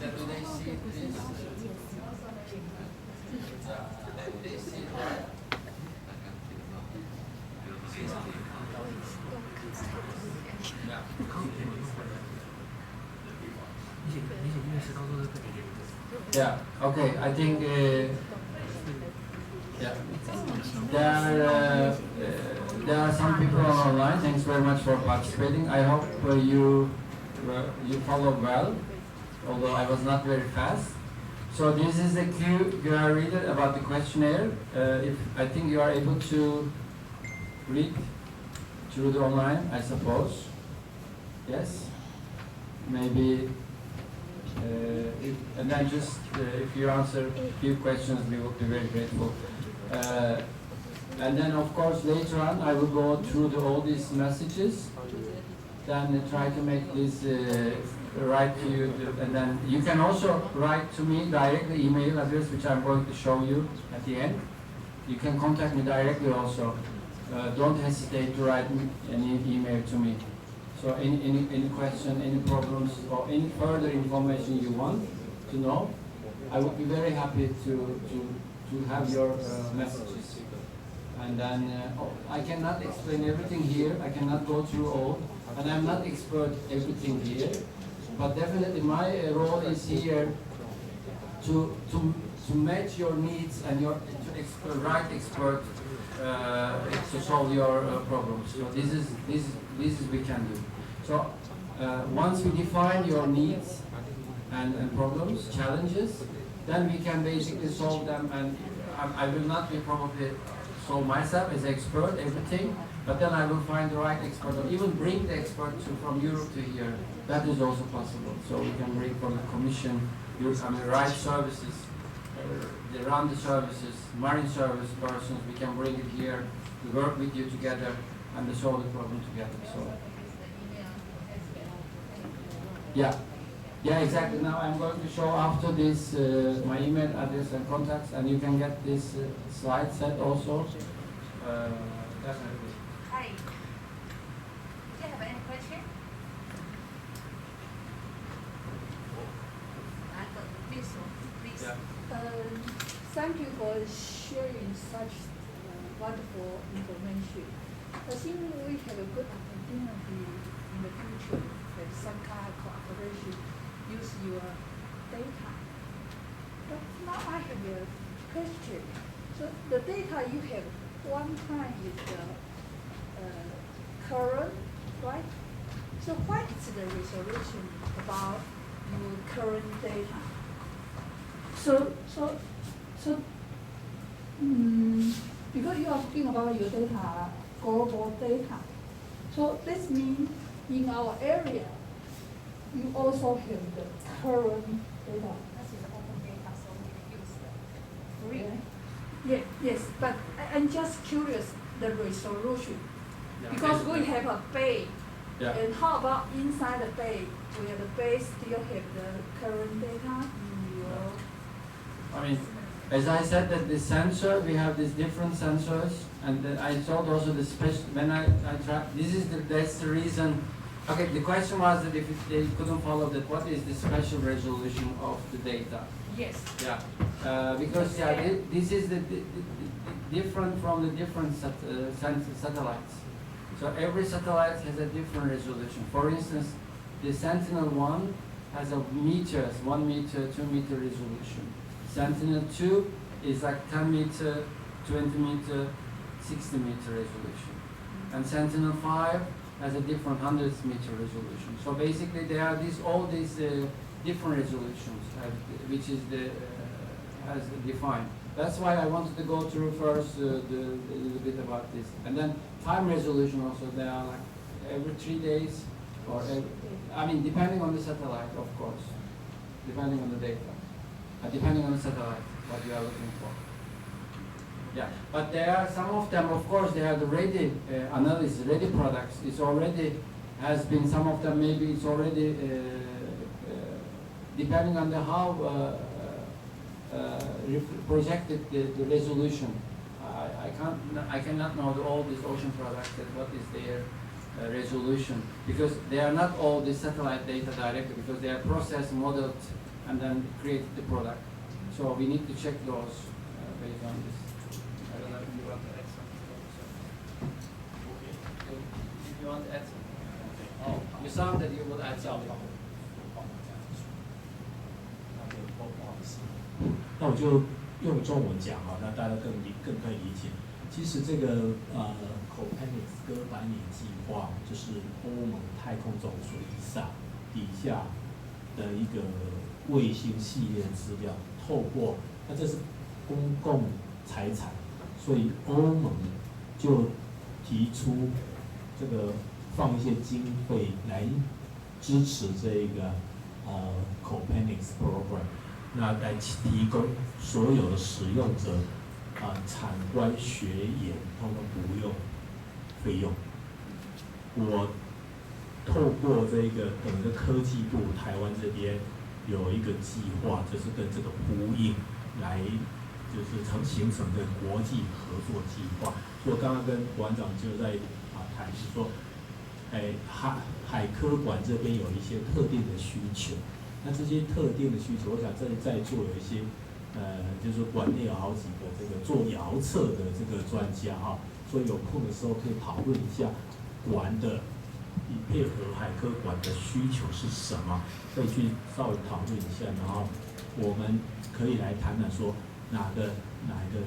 Do they see this? They see it right? Yeah. Okay. I think. Yeah. There are some people online. Thanks very much for participating. I hope you followed well, although I was not very fast. So this is the QR reader about the questionnaire. If I think you are able to read through the online, I suppose. Yes. Maybe. And then just if you answer a few questions, we will be very grateful. And then, of course, later on, I will go through all these messages. Then try to make this write to you, and then you can also write to me directly, email address, which I'm going to show you at the end. You can contact me directly also. Don't hesitate to write any email to me. So any question, any problems, or any further information you want to know, I would be very happy to have your messages. And then I cannot explain everything here. I cannot go through all, and I'm not expert everything here. But definitely my role is here to match your needs and your right expert to solve your problems. So this is we can do. So once we define your needs and problems, challenges, then we can basically solve them. And I will not be probably solve myself as expert everything, but then I will find the right expert, or even bring the expert from Europe to here. That is also possible. So we can bring from the Commission, right services, they run the services, marine service persons. We can bring it here, we work with you together, and we solve the problem together. So. Yeah, exactly. Now I'm going to show after this my email address and contacts, and you can get this slide set also. Definitely. Hi. Do you have any question? Please. Yeah. Thank you for sharing such wonderful information. I think we have a good opportunity in the future that some kind of cooperation use your data. But now I have a question. So the data you have one time is the current, right? the resolution about your current data. Because you are talking about your data, global data. So this means in our area, you also have the current data. That is open data, so we use the free. Yes, but I'm just curious the resolution. Yeah. Because we have a bay. Yeah. And how about inside the bay? We have the bay still have the current data in your. I mean, as I said that the sensor, we have these different sensors, and then I told also the special, when I tried, that's the reason, okay, the question was that if they couldn't follow that, what is the special resolution of the data? Yes. Yeah, because this is the different from the different satellites. So every satellite has a different resolution. For instance, the Sentinel-1 has a meters, 1 meter, 2 meter resolution. Sentinel-2 is like 10 meter, 20 meter, 60 meter resolution. And Sentinel-5 has a different 100 meter resolution. So basically there are all these different resolutions, which is as defined. That's why I wanted to go through first a little bit about this. And then time resolution also, they are like every 3 days, or I mean, depending on the satellite, of course, depending on the data, depending on the satellite, what you are looking for. Yeah, but there are some of them, of course, they are the ready analysis, ready products. It's already, has been some of them, maybe it's already, depending on the how projected the resolution. I cannot know all these ocean products that what is their resolution, because they are not all the satellite data directly, because they are processed, modeled, and then create the product. So we need to check those based on this. I don't know if you want to add something. Okay. So if you want to add something. Oh, you sound that you would add something. 那我就用中文讲哈，那大家更可以理解。其实这个Copernicus 哥白尼计划就是欧盟太空总署ESA底下的一个卫星系列资料，透过那这是公共财产，所以欧盟就提出这个放一些经费来支持这个Copernicus Program。那来提供所有的使用者参观学研，通通不用费用。我透过这个等于科技部台湾这边有一个计划，就是跟这个呼应，来就是形成的国际合作计划。所以我刚刚跟馆长就在谈，是说，海科馆这边有一些特定的需求。那这些特定的需求，我想在座有一些，就是说馆内有好几个这个做遥测的这个专家哈，所以有空的时候可以讨论一下馆的，以配合海科馆的需求是什么，可以去稍微讨论一下，然后我们可以来谈谈说哪一个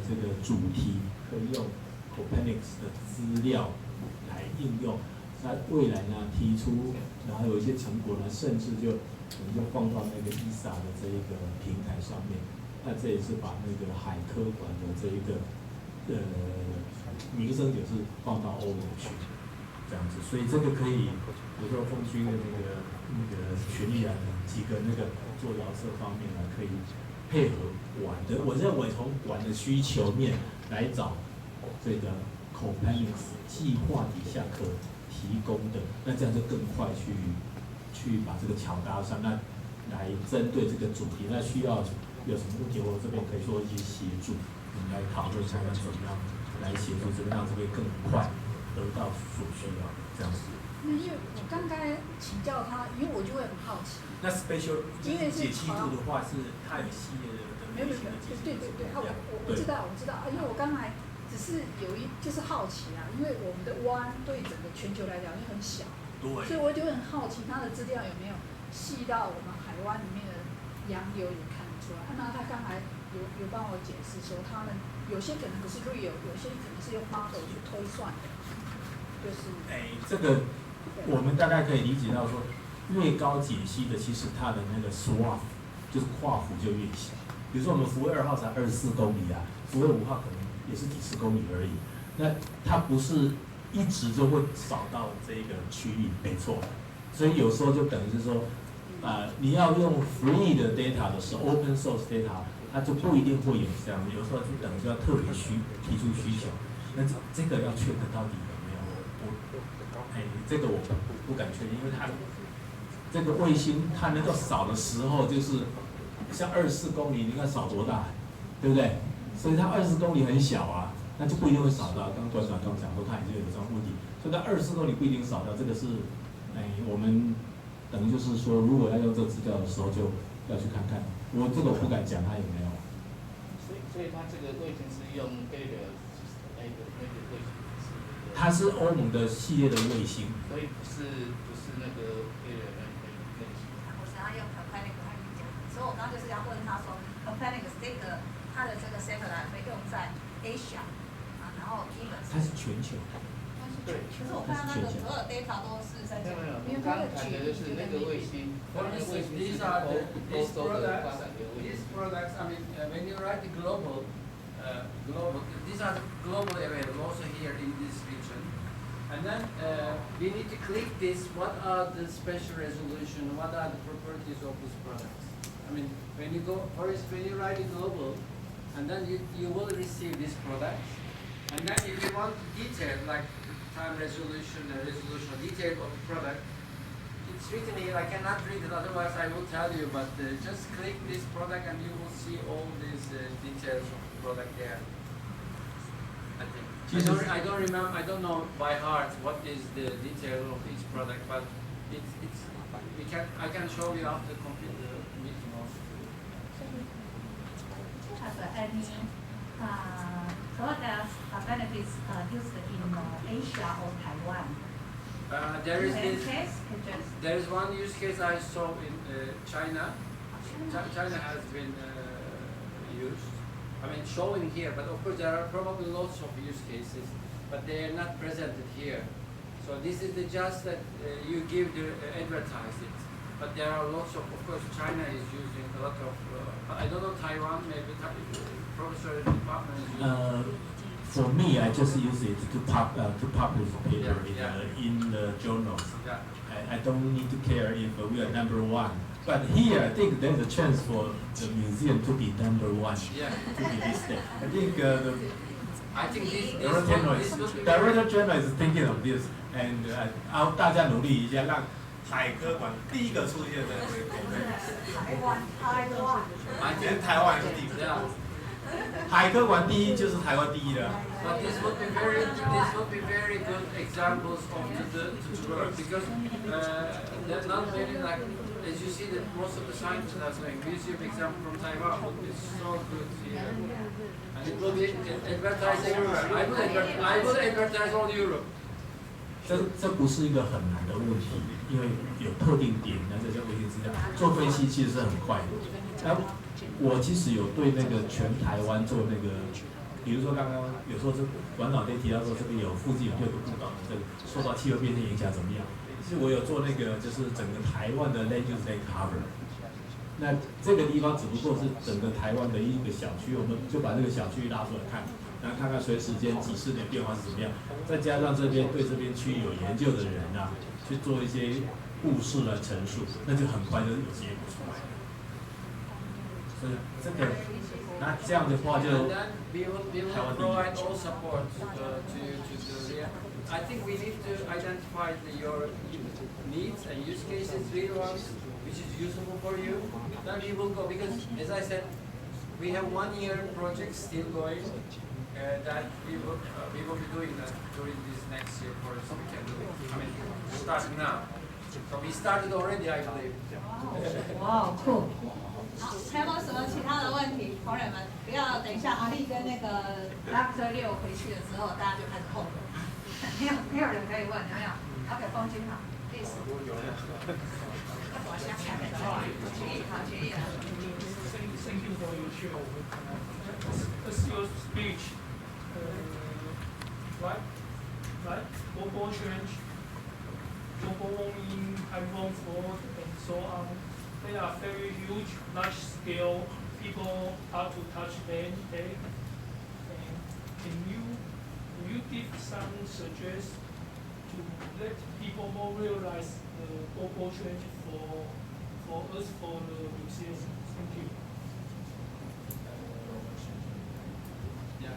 这个主题可以用 Copernicus 的资料来应用，那未来呢提出，然后有一些成果呢，甚至我们就放到那个ESA的这一个平台上面，那这也是把那个海科馆的这一个名声也是放到欧盟去，这样子，所以这个可以，比如说风区的那个权利啊，几个那个做遥测方面呢，可以配合馆的，我认为从馆的需求面来找这个 Copernicus 计划底下可提供的，那这样就更快去把这个桥搭上，那来针对这个主题，那需要有什么问题，我这边可以做一些协助，我们来讨论一下要怎么样来协助，怎么样这边更快得到所需要，这样子。那因为我刚刚请教他，因为我就会很好奇。那 special 因为解析度的话是它有系列的没有，对，我知道，因为我刚才只是就是好奇啊，因为我们的湾对整个全球来讲又很小。所以我就很好奇，他的资料有没有细到我们海湾里面的洋流也看得出来。那他刚才有帮我解释说，他们有些可能不是 real， 有些可能是用 model 去推算的，就是。这个我们大概可以理解到说，越高解析的，其实它的那个 swath 就是跨幅就越小。比如说我们福卫2号才24公里啊，福卫5号可能也是几十公里而已。那它不是一直就会扫到这个区域，没错。所以有时候就等于是说，你要用 free 的 data 的时候 ，open source data， 它就不一定会有这样。有时候就等于就要特别提出需求。那这个要确认到底有没有？这个我不敢确定，因为它这个卫星它能够扫的时候，就是像24公里，你看扫多大，对不对？所以它20公里很小啊，那就不一定会扫到。刚馆长刚讲说他已经有这种问题，所以它24公里不一定扫到。这个是，我们等于就是说，如果要用这个资料的时候，就要去看看。我这个我不敢讲它有没有。所以它这个卫星是用那个卫星是。它是欧盟的系列的卫星。所以不是那个我想要用 Copernicus 讲，所以我刚刚就是要问他说 ，Copernicus 它的这个 satellite 会用在 Asia 然后基本它是全球。对。可是我看到那个所有 data 都是在这里。没有，刚谈的就是那个卫星。These products. I mean, when you write the global, these are globally available also here in this region. And then we need to click this. What are the special resolution? What are the properties of these products? I mean, when you write it global, and then you will receive these products. And then if you want detail like time resolution, detail of the product, it's written here. I cannot read it, otherwise I will tell you. But just click this product, and you will see all these details of the product there. I think. I don't remember. I don't know by heart what is the detail of each product, but I can show you after complete the meeting also. Have any products benefits used in Asia or Taiwan? There is one use case I saw in China. China has been used. I mean, showing here, but of course there are probably lots of use cases, but they are not presented here. So this is just that you give the advertise it. But there are lots of course, China is using a lot of. I don't know Taiwan, maybe professor department is using. For me, I just use it to publish paper in the journals. Yeah. I don't need to care if we are number one. But here, I think there's a chance for the museum to be number one. Yeah. To be listed. I think this Director General is thinking of this, and 大家努力一下，让海科馆第一个出现在这个公园。台湾是第一个。海科馆第一就是台湾第一了。But this would be very good examples of the work because there's not very like as you see that most of the scientists are saying museum example from Taiwan would be so good here. And it will be advertised everywhere. I will advertise all Europe. 这不是一个很难的问题，因为有特定点，那这些卫星资料做分析其实是很快的。我其实有对那个全台湾做那个，比如说刚刚有时候是馆长提到说这个附近有6个步道，这个受到气候变迁影响怎么样？其实我有做那个就是整个台湾的 land use land cover。那这个地方只不过是整个台湾的一个小区，我们就把这个小区拉出来看。然后看看随时间几十年变化是怎么样，再加上这边对这边区域有研究的人去做一些故事的陈述，那就很快就有结果出来。所以这个，那这样的话就we will provide all support to I think we need to identify your needs and use cases, real ones, which is useful for you. Then we will go because, as I said, we have 1 year project still going. That we will be doing that during this next year for us. We can do it. I mean, starting now. So we started already, I believe. Wow, cool. 好，还有没有什么其他的问题，同仁们？不要等一下阿力跟那个 Dr. 6回去的时候，大家就开始后悔。没有人可以问，有没有 ？OK， 风君好，历史。我想起来了，决议了。Thank you for your show. As your speech, right? Global change, global warming, carbon flood, and so on. They are very huge, large scale. People have to touch them. And can you give some suggestions to let people more realize the global change for us for the museum? Thank you. Yeah.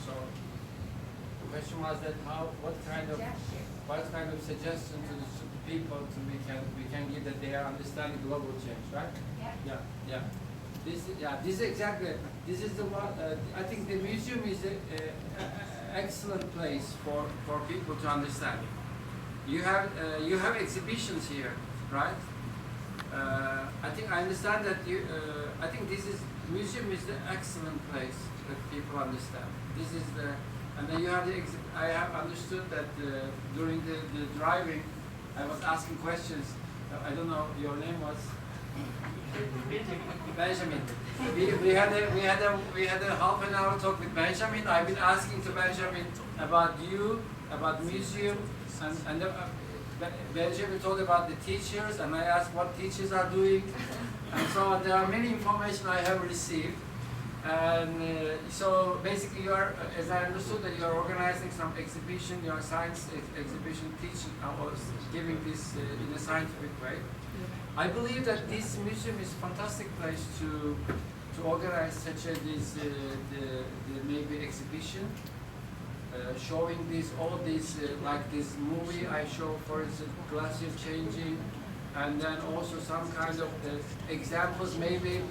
So the question was that what kind of suggestion to the people we can give that they are understanding global change, right? Yeah. This is exactly. This is the one. I think the museum is an excellent place for people to understand. You have exhibitions here, right? I think I understand that you. I think museum is the excellent place that people understand. This is the, and then you have the. I have understood that during the driving, I was asking questions. I don't know. Your name was. Benjamin. We had a half an hour talk with Benjamin. I've been asking to Benjamin about you, about museum, and Benjamin told about the teachers, and I asked what teachers are doing, and so there are many information I have received, and so basically you are, as I understood, that you are organizing some exhibition, your science exhibition, teaching, or giving this in a scientific way. I believe that this museum is a fantastic place to organize such a maybe exhibition, showing all these like this movie I show, for instance, glacier changing, and then also some kind of examples. Maybe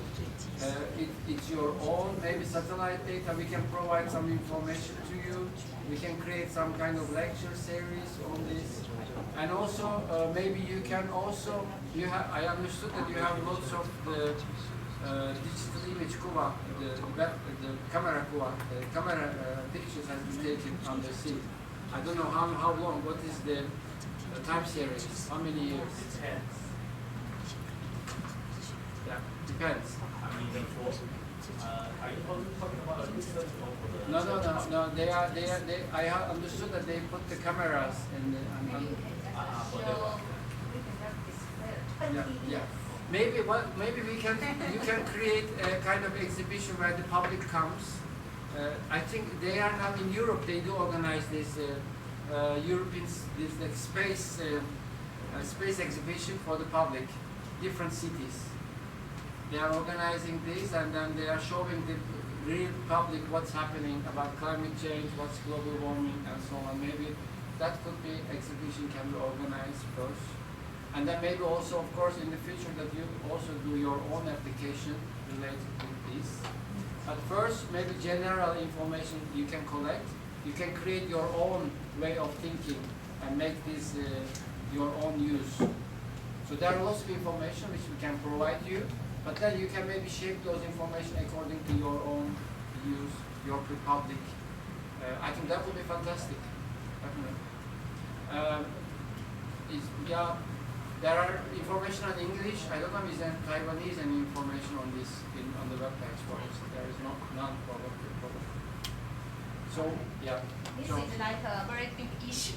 it's your own, maybe satellite data. We can provide some information to you. We can create some kind of lecture series on this. And also, maybe you can also, I understood that you have lots of the digital image Cuba, the camera Cuba, the camera pictures has been taken on the sea. I don't know how long, what is the time series, how many years? Depends. Yeah, depends. I mean, are you talking about a research or for the? No. I have understood that they put the cameras in the. Yeah. Maybe you can create a kind of exhibition where the public comes. I think they are now in Europe. They do organize this European like space exhibition for the public, different cities. They are organizing this, and then they are showing the real public what's happening about climate change, what's global warming, and so on. Maybe that could be exhibition can be organized first, and then maybe also, of course, in the future that you also do your own application related to this. But first, maybe general information you can collect. You can create your own way of thinking and make this your own use. So there are lots of information which we can provide you. But then you can maybe shape those information according to your own use, your public. I think that would be fantastic. Definitely. There are information on English. I don't know if there Taiwanese any information on this on the web page for us. There is none probably. So yeah. This is like a very big issue.